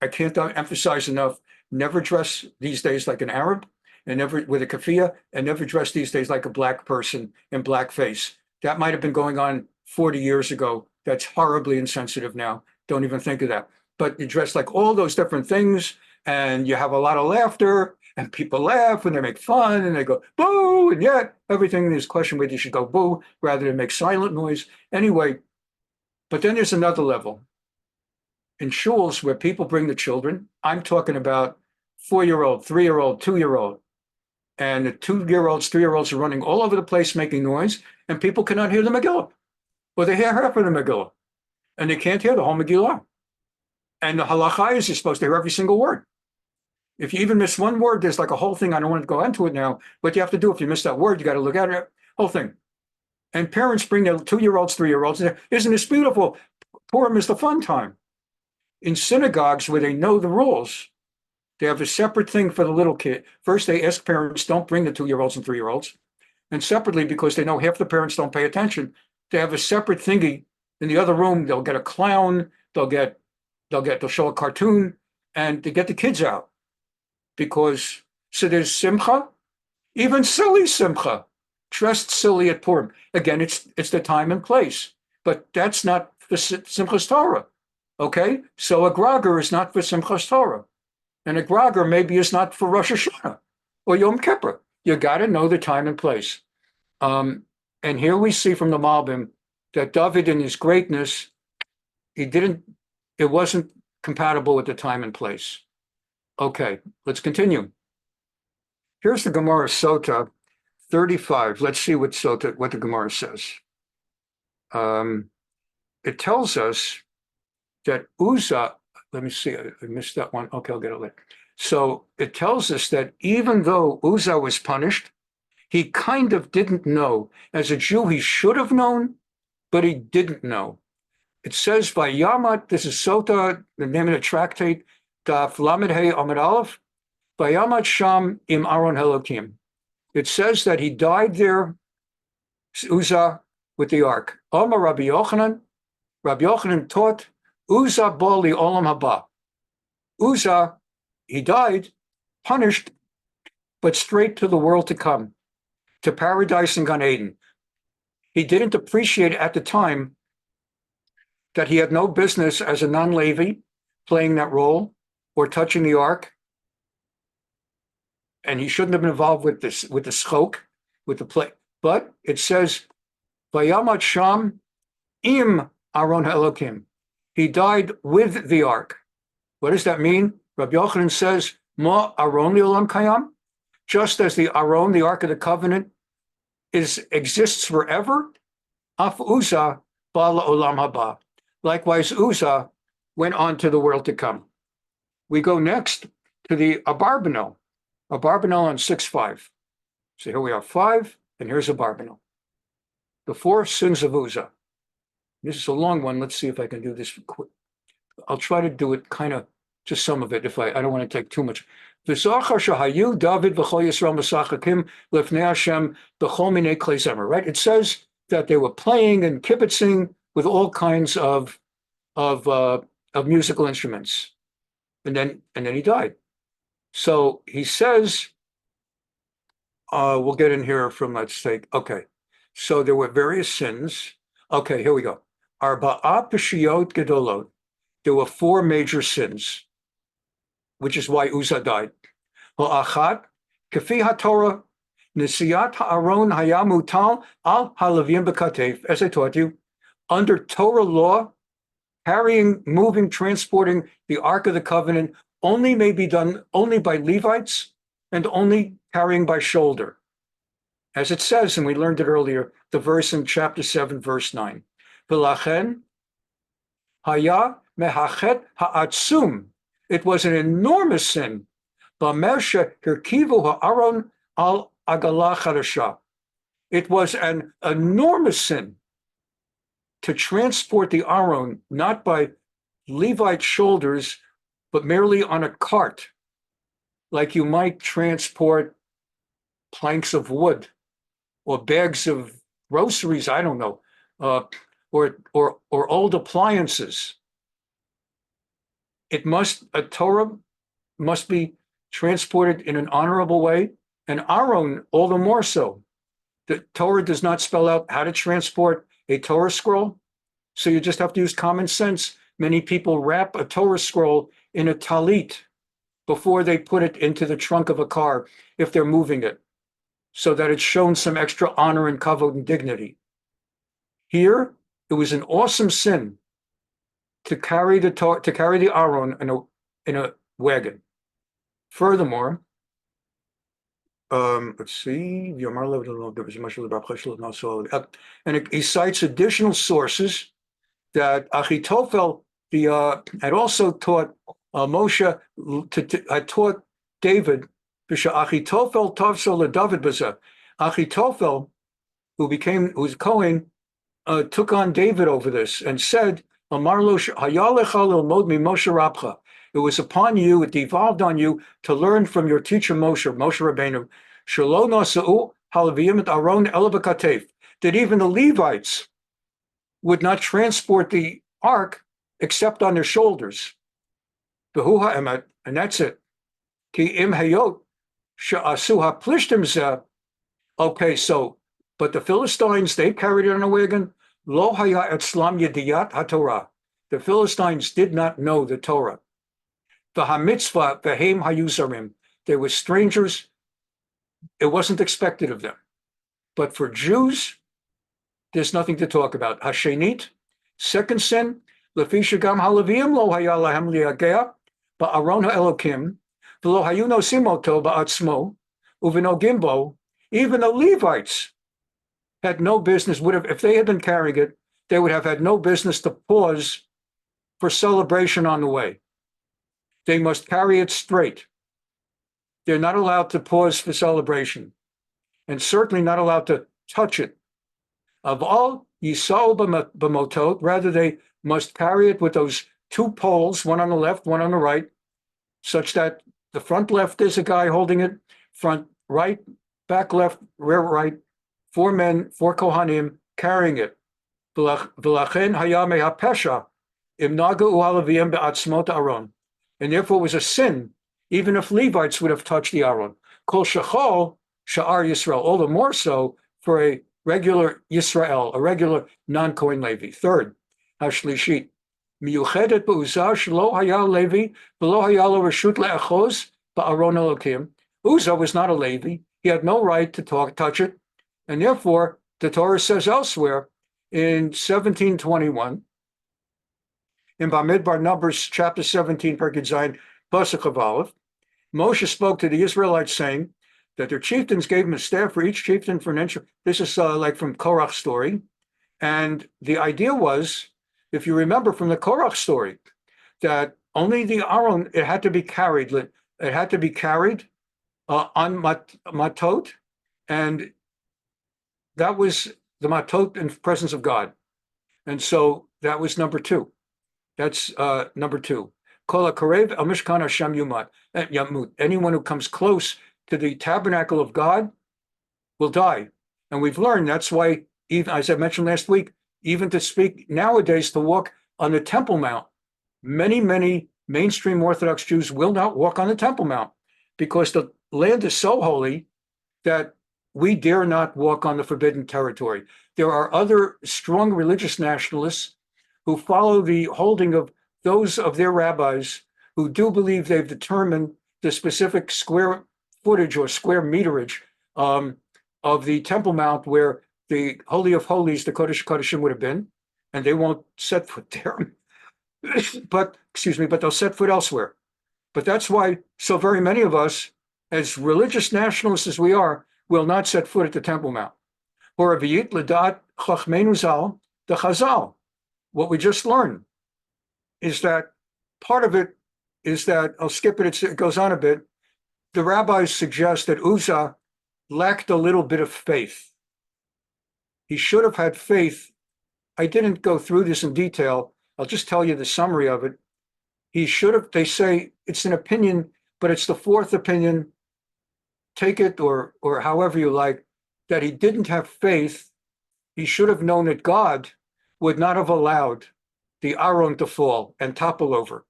I can't emphasize enough, never dress these days like an Arab, and never with a keffiyeh, and never dress these days like a black person in blackface. That might have been going on 40 years ago. That's horribly insensitive now. Don't even think of that. But you dress like all those different things, and you have a lot of laughter, and people laugh and they make fun and they go boo, and yet everything is question whether you should go boo rather than make silent noise. Anyway, but then there's another level. In shuls where people bring the children, I'm talking about 4-year-old, 3-year-old, 2-year-old, and the 2-year-olds, 3-year-olds are running all over the place making noise, and people cannot hear the Megillah, or they hear half of the Megillah, and they can't hear the whole Megillah. And the halacha is you're supposed to hear every single word. If you even miss one word, there's like a whole thing. I don't want to go into it now. What you have to do if you miss that word, you got to look at it, whole thing. And parents bring their 2-year-olds, 3-year-olds. Isn't this beautiful? Purim is the fun time. In synagogues where they know the rules, they have a separate thing for the little kid. First, they ask parents, don't bring the 2-year-olds and 3-year-olds. And separately, because they know half the parents don't pay attention, they have a separate thingy in the other room. They'll get a clown, they'll show a cartoon, and they get the kids out. Because, so there's simcha, even silly simcha, dressed silly at Purim. Again, it's the time and place, but that's not for Simchas Torah, okay? So a grogger is not for Simchas Torah, and a grogger maybe is not for Rosh Hashanah or Yom Kippur. You got to know the time and place. And here we see from the Malbim that David in his greatness, it wasn't compatible with the time and place. Okay, let's continue. Here's the Gemara Sota 35. Let's see what the Gemara says. It tells us that Uzaah, let me see, I missed that one. Okay, I'll get it later. So it tells us that even though Uzaah was punished, he kind of didn't know. As a Jew, he should have known, but he didn't know. It says by Yamat, this is Sota, the name of the tractate, Daf Lamed Hey Amud Aleph, Vayamat Sham Im Aron Elokim. It says that he died there, Uzaah, with the ark. Omar Rabbi Yochanan taught, Uzaah Bali Olam Haba. Uzaah, he died, punished, but straight to the world to come, to paradise and Gan Eden. He didn't appreciate at the time that he had no business as a non-Levi playing that role or touching the ark, and he shouldn't have been involved with the schok, with the play. But it says, Vayamat Sham Im Aron Elokim. He died with the ark. What does that mean? Rabbi Yochanan says, Ma Aron Olam Kayam, just as the Aron, the Ark of the Covenant, exists forever. Af Uzaah Bala Olam Haba. Likewise, Uzaah went on to the world to come. We go next to the Abarbanel. Abarbanel on 6:5. So here we are 5, and here's Abarbanel. The 4 sins of Uzaah. This is a long one. Let's see if I can do this quick. I'll try to do it kind of, just some of it, if I don't want to take too much. V'zachar shahayu David v'chol Yisrael mesachakim lefnei Hashem b'chol minei klei zemer. Right? It says that they were playing and kibitzing with all kinds of musical instruments, and then he died. So he says, we'll get in here from, let's take, okay. So there were various sins. Okay, here we go. Arba'a peshiyot gedolot. There were 4 major sins, which is why Uzaah died. Ha'achat, kefi haTorah, nisiyat ha'aron haya mutal al halavim b'katev. As I taught you, under Torah law, carrying, moving, transporting the Ark of the Covenant only may be done only by Levites and only carrying by shoulder. As it says, and we learned it earlier, the verse in chapter 7, verse 9. V'lachen haya mehachet ha'atzum. It was an enormous sin. B'mesha hirkivu ha'aron al agalah chadasha. It was an enormous sin to transport the Aron, not by Levite shoulders, but merely on a cart, like you might transport planks of wood or bags of groceries, I don't know, or old appliances. A Torah must be transported in an honorable way, and Aron all the more so. The Torah does not spell out how to transport a Torah scroll, so you just have to use common sense. Many people wrap a Torah scroll in a talit before they put it into the trunk of a car if they're moving it, so that it's shown some extra honor and kavod and dignity. Here, it was an awesome sin to carry the Aron in a wagon. Furthermore, let's see, and he cites additional sources that Achitophel had also taught Moshe, had taught David. Achitophel tavsol David baza. Achitophel, who's Cohen, took on David over this and said, it was upon you, it devolved on you to learn from your teacher Moshe Rabbeinu, that even the Levites would not transport the ark except on their shoulders. And that's it. Okay, so, but the Philistines, they carried it on a wagon. Lo haya etzlam yediyat haTorah. The Philistines did not know the Torah. V'hamitzvah v'hem hayuzarim. They were strangers. It wasn't expected of them. But for Jews, there's nothing to talk about. Hashenit, second sin, lefisha gam halavim lo haya lahem liagea ba'aron ha'elokim v'lo hayu nosim oto ba'atzmo uv'no gimbo. Even the Levites had no business, if they had been carrying it, they would have had no business to pause for celebration on the way. They must carry it straight. They're not allowed to pause for celebration, and certainly not allowed to touch it. Of all yisau b'motot, rather they must carry it with those 2 poles, one on the left, one on the right, such that the front left is a guy holding it, front right, back left, rear right, 4 men, 4 kohanim carrying it. V'lachen hayame hapesha imnagu uhalavim be'atzmot Aron. And therefore it was a sin, even if Levites would have touched the Aron. Kol shachol sha'ar Yisrael, all the more so for a regular Yisrael, a regular non-Kohen Levi. Third, hashlishit, miyuchedet be'Uzaah shelo haya Levi v'lo haya lo reshut le'achos ba'aron elokim. Uzaah was not a Levi. He had no right to touch it. And therefore, the Torah says elsewhere in 1721, in Bamidbar Numbers, chapter 17, Perkid Zayin, Pasuk of Aleph, Moshe spoke to the Israelites saying that their chieftains gave him a staff for each chieftain for an inch. This is like from Korach's story. And the idea was, if you remember from the Korach story, that only the Aron, it had to be carried. It had to be carried on matot, and that was the matot in presence of God. And so that was number 2. That's number 2. Kol hakarev al mishkan Hashem yamut. Anyone who comes close to the tabernacle of God will die. And we've learned that's why, even as I mentioned last week, even to speak nowadays, to walk on the Temple Mount, many mainstream Orthodox Jews will not walk on the Temple Mount. because the land is so holy that we dare not walk on the forbidden territory. There are other strong religious nationalists who follow the holding of those of their rabbis who do believe they've determined the specific square footage or square meterage of the Temple Mount where the Holy of Holies, the Kodesh Kodeshim, would have been, and they won't set foot there. but they'll set foot elsewhere. But that's why so very many of us, as religious nationalists as we are, will not set foot at the Temple Mount. Or Aviyit Ladat Chachmeinu Zal, the Chazal. What we just learned is that part of it is that, I'll skip it, it goes on a bit. The rabbis suggest that Uzaah lacked a little bit of faith. He should have had faith. I didn't go through this in detail. I'll just tell you the summary of it. He should have, they say it's an opinion, but it's the fourth opinion, take it or however you like, that he didn't have faith. He should have known that God would not have allowed the Aron to fall and topple over.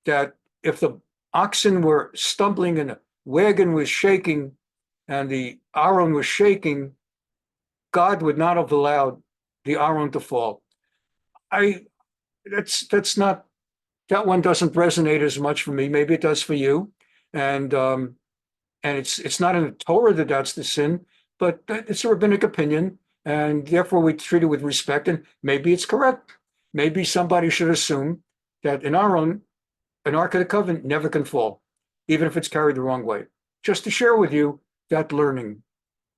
That if the oxen were stumbling and the wagon was shaking and the Aron was shaking, God would not have allowed the Aron to fall. That's not, that one doesn't resonate as much for me. Maybe it does for you. And it's not in the Torah that that's the sin, but it's a rabbinic opinion, and therefore we treat it with respect, and maybe it's correct. Maybe somebody should assume that an Ark of the Covenant never can fall, even if it's carried the wrong way. Just to share with you that learning.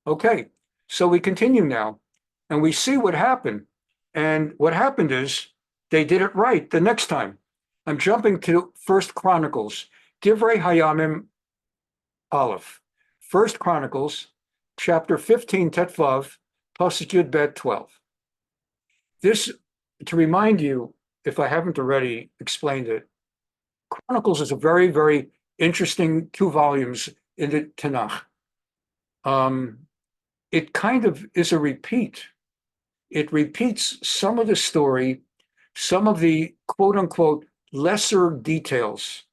Okay, so we continue now, and we see what happened. And what happened is they did it right the next time. I'm jumping to First Chronicles, Divrei Hayamim Aleph. First Chronicles, chapter 15, Tetvav, Pasuk Yud Bet 12. This, to remind you, if I haven't already explained it, Chronicles is a very, very interesting 2 volumes in the Tanakh. It kind of is a repeat. It repeats some of the story, some of the quote unquote lesser details,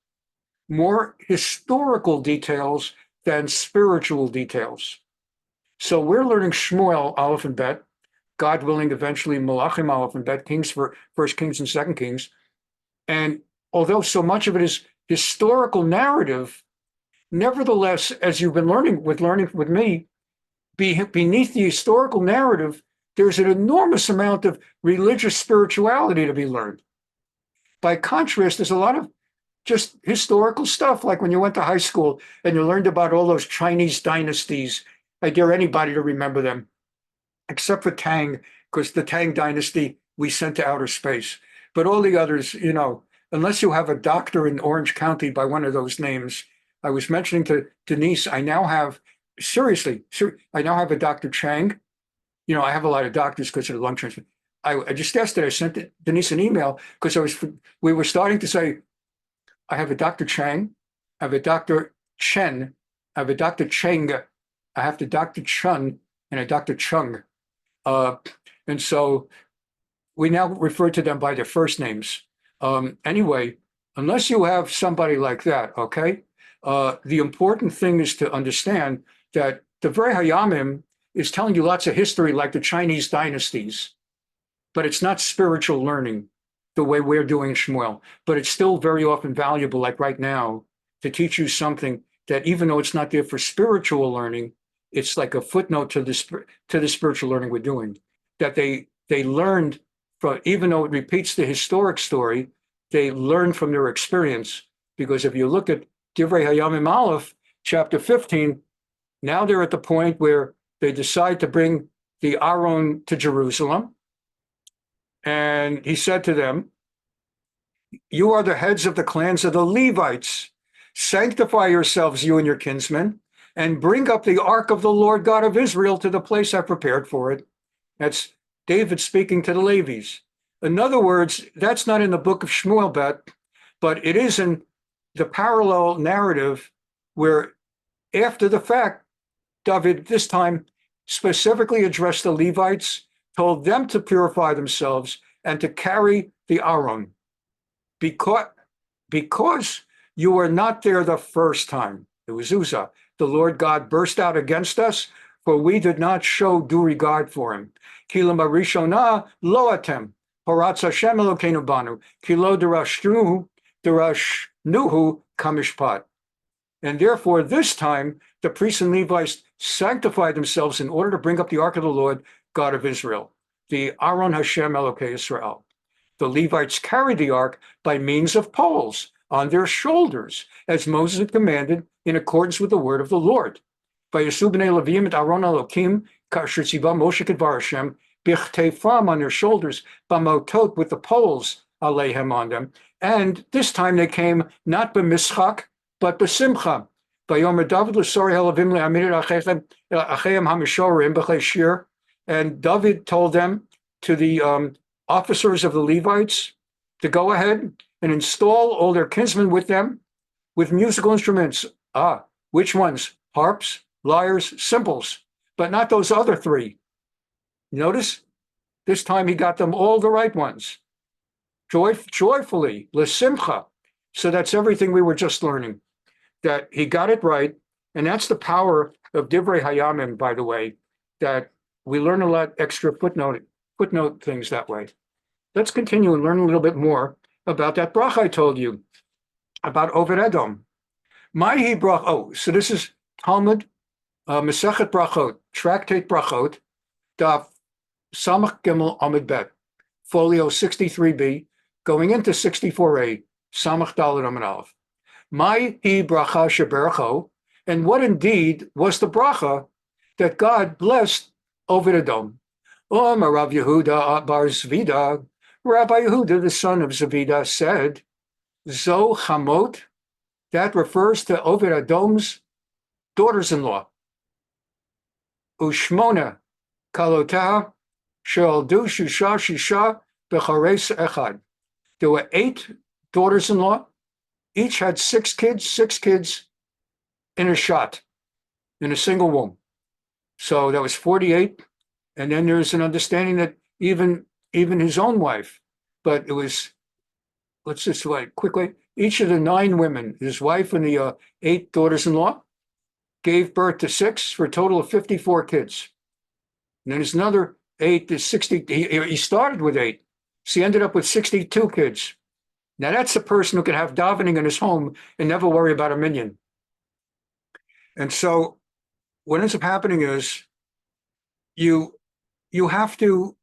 more historical details than spiritual details. So we're learning Shmuel, Aleph and Bet, God willing, eventually Malachim, Aleph and Bet, Kings for First Kings and Second Kings. And although so much of it is historical narrative, nevertheless, as you've been learning with me, beneath the historical narrative, there's an enormous amount of religious spirituality to be learned. By contrast, there's a lot of just historical stuff, like when you went to high school and you learned about all those Chinese dynasties. I dare anybody to remember them, except for Tang, because the Tang dynasty we sent to outer space. But all the others, you know, unless you have a doctor in Orange County by one of those names. I was mentioning to Denise, I now have, I now have a Dr. Chang. You know, I have a lot of doctors because of the lung transplant. I just yesterday, I sent Denise an email because we were starting to say, I have a Dr. Chang, I have a Dr. Chen, I have a Dr. Cheng, I have the Dr. Chun, and a Dr. Chung. And so we now refer to them by their first names. Anyway, unless you have somebody like that, okay, the important thing is to understand that the Divrei Hayamim is telling you lots of history like the Chinese dynasties, but it's not spiritual learning the way we're doing Shmuel. But it's still very often valuable, like right now, to teach you something that even though it's not there for spiritual learning, it's like a footnote to the spiritual learning we're doing. That they learned from, even though it repeats the historic story, they learned from their experience. Because if you look at Divrei Hayamim Aleph, chapter 15, now they're at the point where they decide to bring the Aron to Jerusalem. And he said to them, you are the heads of the clans of the Levites. Sanctify yourselves, you and your kinsmen, and bring up the ark of the Lord God of Israel to the place I prepared for it. That's David speaking to the Levites. In other words, that's not in the book of Shmuel, but it is in the parallel narrative where after the fact, David this time specifically addressed the Levites, told them to purify themselves and to carry the Aron because you were not there the first time. It was Uzaah. The Lord God burst out against us, for we did not show due regard for him. Kelim arishona lo atem, Arutz Hashem Elokeinu banu, kilo derashnuhu kamishpat. And therefore, this time, the priests and Levites sanctified themselves in order to bring up the ark of the Lord, God of Israel, the Aron Hashem Elokei Israel. The Levites carried the ark by means of poles on their shoulders, as Moses had commanded in accordance with the word of the Lord. Vayesu b'nei Levim et Aron Elokim, kasher tziva Moshe kedvar Hashem, bichtefam on their shoulders, bamotot with the poles aleihem on them. And this time they came not b'mischak, but b'simcha. Vayomer David l'sori halavim le'amirit achayim hamishorim b'chlei shir. And David told them, to the officers of the Levites, to go ahead and install all their kinsmen with them with musical instruments. Which ones? Harps, lyres, cymbals, but not those other three. Notice, this time he got them all the right ones. Joyfully, l'simcha. So that's everything we were just learning, that he got it right. And that's the power of Divrei Hayamim, by the way, that we learn a lot extra footnote things that way. Let's continue and learn a little bit more about that bracha I told you about Oved Edom. Mahi brach. So this is Talmud, Masechet Brachot, Tractate Brachot, Daf Samach Gimel Amud Bet, folio 63b, going into 64a, Samach Dalet Amud Aleph. Mahi bracha shebercho, and what indeed was the bracha that God blessed Oved Edom? Rav Yehuda bar Zvida, Rabbi Yehuda, the son of Zavida, said, Zo Chamot, that refers to Oved Edom's daughters-in-law. Ushmona Kalotah, She'aldu Shusha Shisha Bechares Echad. There were 8 daughters-in-law. Each had 6 kids in a shot, in a single womb. So that was 48. And then there's an understanding that even his own wife, but it was, let's just quickly, each of the 9 women, his wife and the 8 daughters-in-law, gave birth to 6 for a total of 54 kids. And then there's another 8 to 60. He started with 8, so he ended up with 62 kids. Now that's a person who can have davening in his home and never worry about a minion. And so what ends up happening is you have to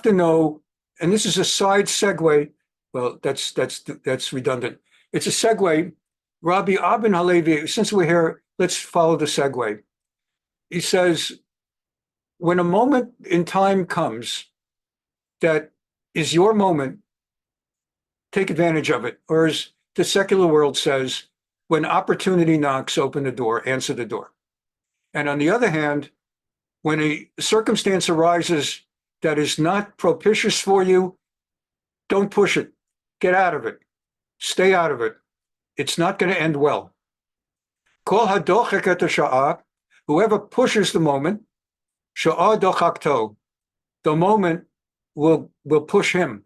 know, and this is a side segue. Well, that's redundant. It's a segue. Rabbi Abin Halevi, since we're here, let's follow the segue. He says, when a moment in time comes that is your moment, take advantage of it. Or as the secular world says, when opportunity knocks, open the door, answer the door. And on the other hand, when a circumstance arises that is not propitious for you, don't push it. Get out of it. Stay out of it. It's not going to end well. Kol hadochek et hasha'ah, whoever pushes the moment, sha'ah dochakto, the moment will push him.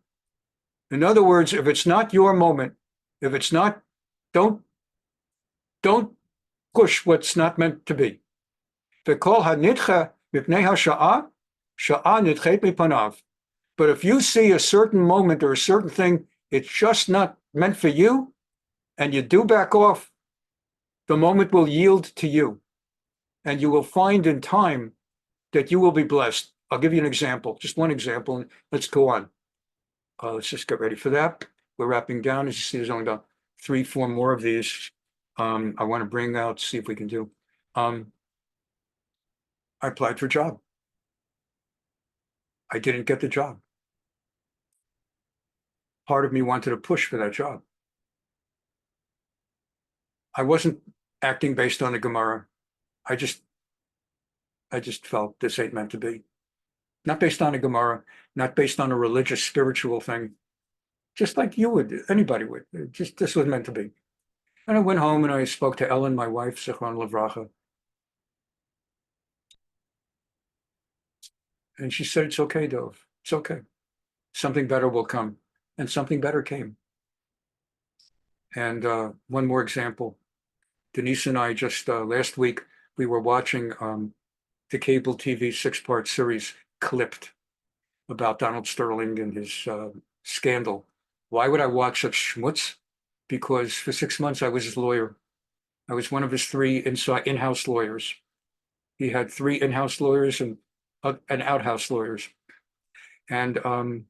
In other words, if it's not your moment, if it's not, don't push what's not meant to be. V'kol hanitcha mipnei hasha'ah, sha'ah nitchet mipanav. But if you see a certain moment or a certain thing, it's just not meant for you, and you do back off, the moment will yield to you. And you will find in time that you will be blessed. I'll give you an example, just one example, and let's go on. Let's just get ready for that. We're wrapping down. As you see, there's only about 3-4 more of these. I want to bring out, see if we can do. I applied for a job. I didn't get the job. Part of me wanted to push for that job. I wasn't acting based on the Gemara. I just felt this ain't meant to be. Not based on a Gemara, not based on a religious, spiritual thing. Just like you would, anybody would. Just this was meant to be. And I went home and I spoke to Ellen, my wife, Zichron Livracha. And she said, it's okay, Dov. It's okay. Something better will come. And something better came. And one more example. Denise and I just last week, we were watching the cable TV six-part series Clipped about Donald Sterling and his scandal. Why would I watch such schmutz? Because for 6 months I was his lawyer. I was one of his three in-house lawyers. He had three in-house lawyers and outhouse lawyers. And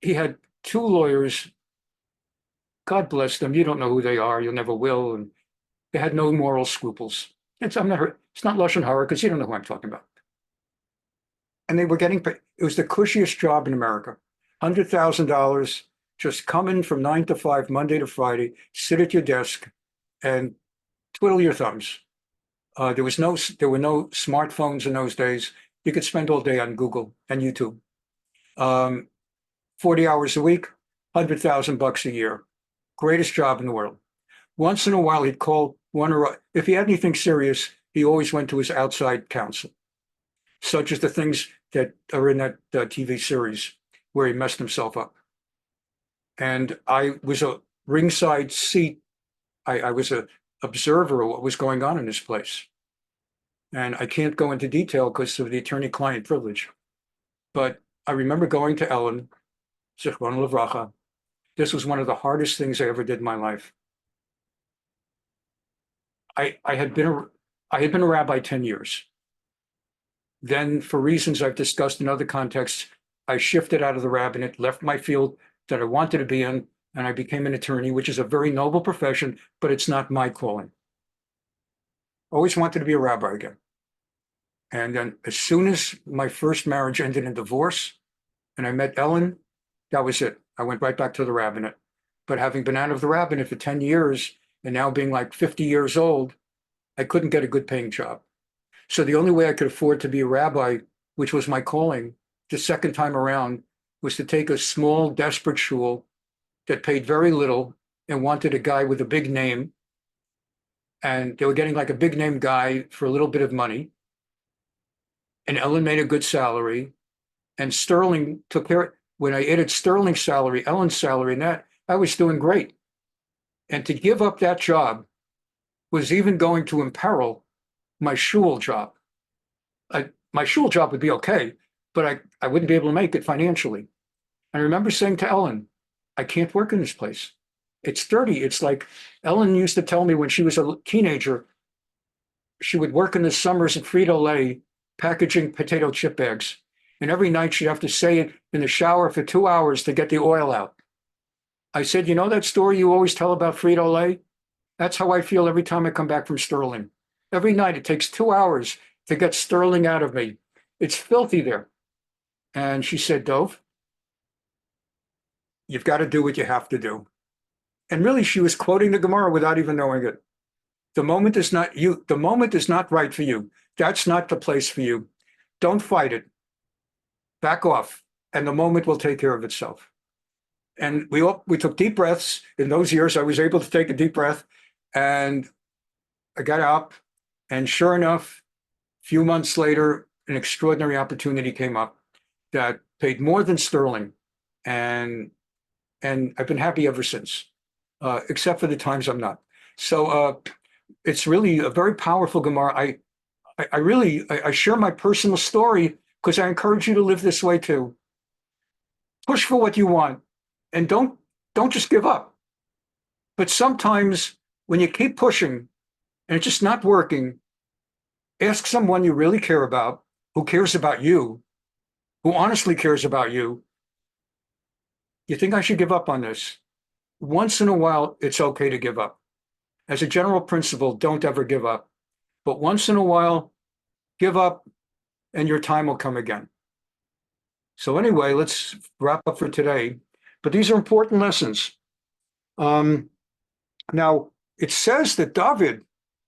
he had two lawyers. God bless them. You don't know who they are. You never will. And they had no moral scruples. It's not Lashon Hara because you don't know who I'm talking about. And they were getting paid. It was the cushiest job in America. $100,000, just come in from 9 to 5, Monday to Friday, sit at your desk and twiddle your thumbs. There were no smartphones in those days. You could spend all day on Google and YouTube. 40 hours a week, $100,000 a year. Greatest job in the world. Once in a while, he'd call if he had anything serious, he always went to his outside counsel, such as the things that are in that TV series where he messed himself up. And I was a ringside seat. I was an observer of what was going on in this place. And I can't go into detail because of the attorney-client privilege. But I remember going to Ellen, Zichron Livracha. This was one of the hardest things I ever did in my life. I had been a rabbi 10 years. Then, for reasons I've discussed in other contexts, I shifted out of the rabbinate, left my field that I wanted to be in, and I became an attorney, which is a very noble profession, but it's not my calling. Always wanted to be a rabbi again. And then as soon as my first marriage ended in divorce and I met Ellen, that was it. I went right back to the rabbinate. But having been out of the rabbinate for 10 years and now being like 50 years old, I couldn't get a good paying job. So the only way I could afford to be a rabbi, which was my calling, the second time around, was to take a small, desperate shul that paid very little and wanted a guy with a big name. And they were getting like a big name guy for a little bit of money. And Ellen made a good salary. And Sterling took care. When I added Sterling's salary, Ellen's salary, and that, I was doing great. And to give up that job was even going to imperil my shul job. My shul job would be okay, but I wouldn't be able to make it financially. And I remember saying to Ellen, I can't work in this place. It's dirty. It's like Ellen used to tell me when she was a teenager, she would work in the summers at Frito-Lay packaging potato chip bags. And every night she'd have to say it in the shower for 2 hours to get the oil out. I said, you know that story you always tell about Frito-Lay? That's how I feel every time I come back from Sterling. Every night it takes 2 hours to get Sterling out of me. It's filthy there. And she said, Dov, you've got to do what you have to do. And really, she was quoting the Gemara without even knowing it. The moment is not you. The moment is not right for you. That's not the place for you. Don't fight it. Back off, and the moment will take care of itself. And we took deep breaths. In those years, I was able to take a deep breath, and I got up, and sure enough, a few months later, an extraordinary opportunity came up that paid more than Sterling, and I've been happy ever since, except for the times I'm not. So it's really a very powerful Gemara. I share my personal story because I encourage you to live this way too. Push for what you want, and don't just give up. But sometimes when you keep pushing and it's just not working, ask someone you really care about, who cares about you, who honestly cares about you. You think I should give up on this? Once in a while, it's okay to give up. As a general principle, don't ever give up. But once in a while, give up and your time will come again. So anyway, let's wrap up for today. But these are important lessons. Now, it says that David,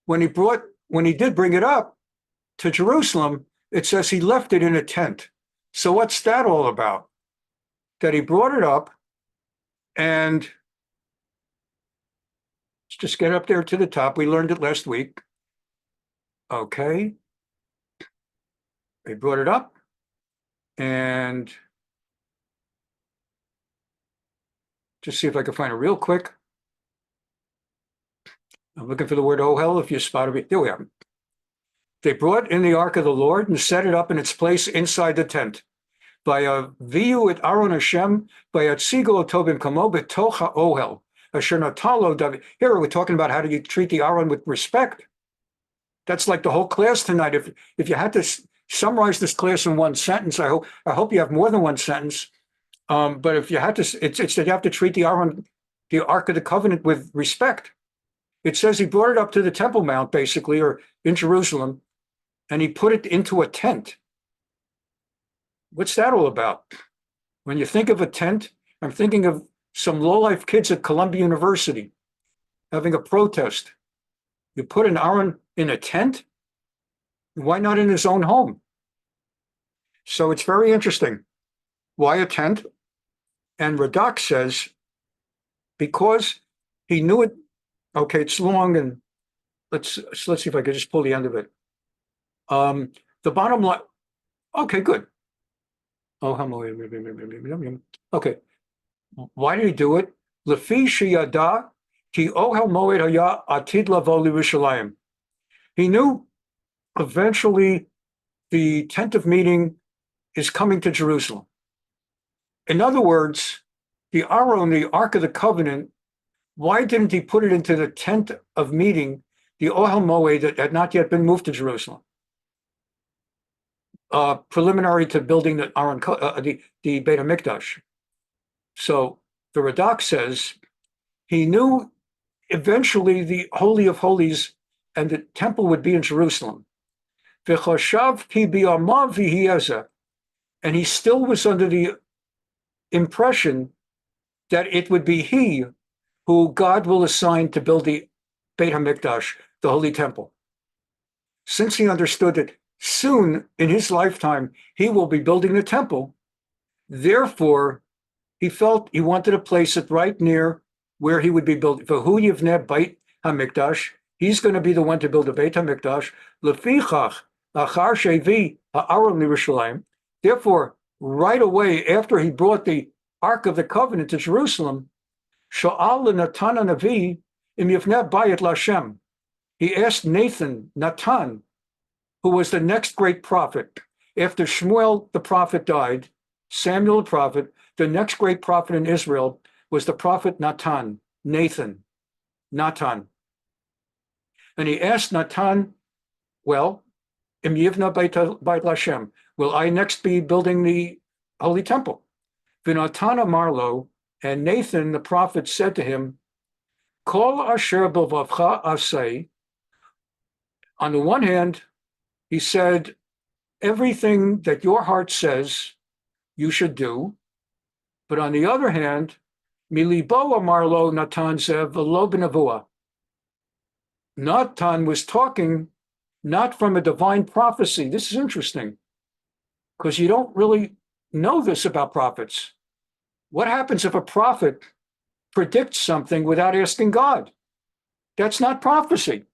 when he did bring it up to Jerusalem, it says he left it in a tent. So what's that all about? That he brought it up, and let's just get up there to the top. We learned it last week. Okay. They brought it up, and just see if I can find it real quick. I'm looking for the word ohel. If you spotted me, there we are. They brought in the ark of the Lord and set it up in its place inside the tent. By a viu et Aron Hashem, by a tzigol tobim kamo betocha ohel. Asher natalo David. Here we're talking about how do you treat the Aron with respect. That's like the whole class tonight. If you had to summarize this class in one sentence, I hope you have more than one sentence. But if you had to, it's that you have to treat the Aron, the Ark of the Covenant, with respect. It says he brought it up to the Temple Mount, basically, or in Jerusalem, and he put it into a tent. What's that all about? When you think of a tent, I'm thinking of some low-life kids at Columbia University having a protest. You put an Aron in a tent? Why not in his own home? So it's very interesting. Why a tent? And Radak says, because he knew it. Okay, it's long, and let's see if I could just pull the end of it. The bottom line. Okay, good. Okay. Why did he do it? Lefi sheyada ki ohel moed haya atid lavo liYerushalayim. He knew eventually the tent of meeting is coming to Jerusalem. In other words, the Aron, the Ark of the Covenant, why didn't he put it into the tent of meeting, the Ohel Moed, that had not yet been moved to Jerusalem? Preliminary to building the Aron, the Beit HaMikdash. So the Radak says he knew eventually the Holy of Holies and the temple would be in Jerusalem. And he still was under the impression that it would be he who God will assign to build the Beit HaMikdash, the Holy Temple. Since he understood that soon in his lifetime he will be building the temple, therefore he felt he wanted to place it right near where he would be building. V'hu yivneh Beit HaMikdash, he's going to be the one to build the Beit HaMikdash. Lefichach achar shevi ha'aron liYerushalayim. Therefore, right away after he brought the Ark of the Covenant to Jerusalem, Sha'al Natan Navi im yivneh bayit LaShem. He asked Natan, who was the next great prophet. After Shmuel the prophet died, Samuel the prophet, the next great prophet in Israel was the prophet Nathan. And he asked Natan, well, im yivna bayit LaShem, will I next be building the Holy Temple? V'Natan Marlo, and Nathan the prophet said to him, Kol asher b'lvavcha asay. On the one hand, he said, everything that your heart says you should do. But on the other hand, milibo amarlo Natan zev v'lo b'nevuah. Natan was talking not from a divine prophecy. This is interesting, because you don't really know this about prophets. What happens if a prophet predicts something without asking God? That's not prophecy.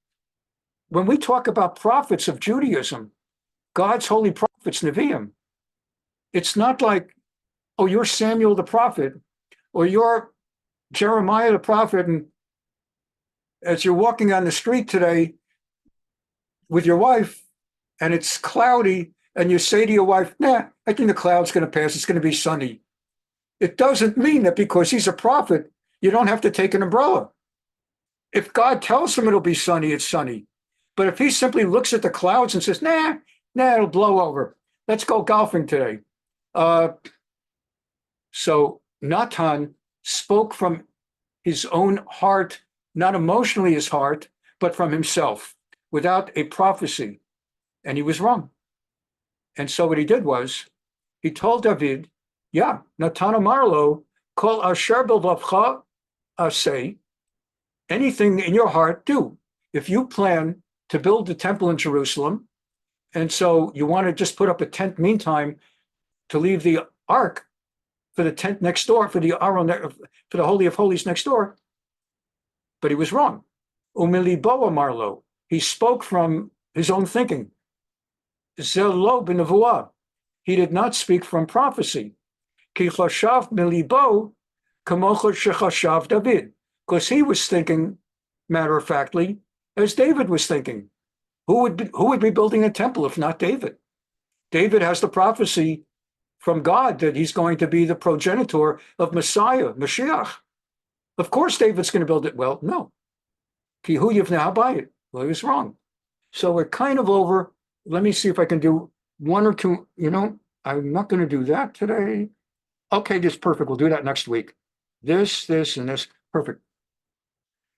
When we talk about prophets of Judaism, God's holy prophets, Nevi'im, it's not like, oh, you're Samuel the prophet, or you're Jeremiah the prophet, and as you're walking on the street today with your wife, and it's cloudy, and you say to your wife, nah, I think the cloud's going to pass, it's going to be sunny. It doesn't mean that because he's a prophet, you don't have to take an umbrella. If God tells him it'll be sunny, it's sunny. But if he simply looks at the clouds and says, nah, it'll blow over. Let's go golfing today. So Natan spoke from his own heart, not emotionally his heart, but from himself, without a prophecy. And he was wrong. And so what he did was, he told David, yeah, Natan Amarlo, Kol asher b'lvavcha asay, anything in your heart, do. If you plan to build the temple in Jerusalem, and so you want to just put up a tent meantime to leave the ark for the tent next door, for the Aron, for the Holy of Holies next door. But he was wrong. Umilibo amarlo, he spoke from his own thinking. Zelo b'nevuah, he did not speak from prophecy. Ki chashav milibo kamocha shechashav David, because he was thinking matter-of-factly, as David was thinking. Who would be building a temple if not David? David has the prophecy from God that he's going to be the progenitor of Messiah, Mashiach. Of course, David's going to build it. Well, no. Ki hu yivneh habayit. Well, he was wrong. So we're kind of over. Let me see if I can do one or two. I'm not going to do that today. Okay, this is perfect. We'll do that next week. This, and this. Perfect.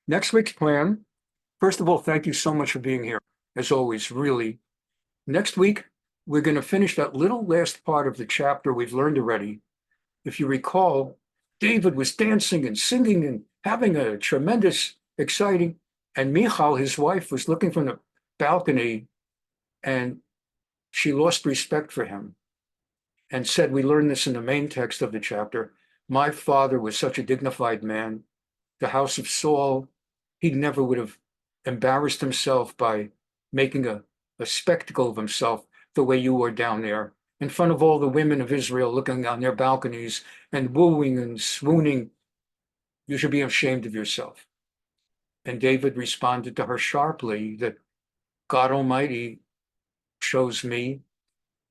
Next week's plan. First of all, thank you so much for being here. As always, really. Next week, we're going to finish that little last part of the chapter we've learned already. If you recall, David was dancing and singing and having a tremendous, exciting, and Michal, his wife, was looking from the balcony, and she lost respect for him and said, we learn this in the main text of the chapter, my father was such a dignified man, the house of Saul, he never would have embarrassed himself by making a spectacle of himself the way you were down there in front of all the women of Israel looking on their balconies and wooing and swooning. You should be ashamed of yourself. And David responded to her sharply that God Almighty chose me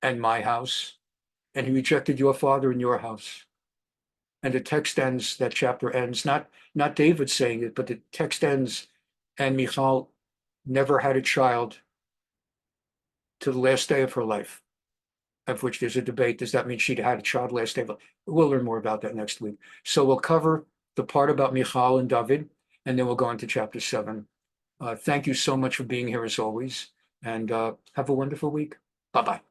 and my house, and he rejected your father and your house. And the text ends, that chapter ends, not David saying it, but the text ends, and Michal never had a child to the last day of her life, of which there's a debate. Does that mean she'd had a child last day? We'll learn more about that next week. So we'll cover the part about Michal and David, and then we'll go into chapter 7. Thank you so much for being here as always, and have a wonderful week. Bye-bye.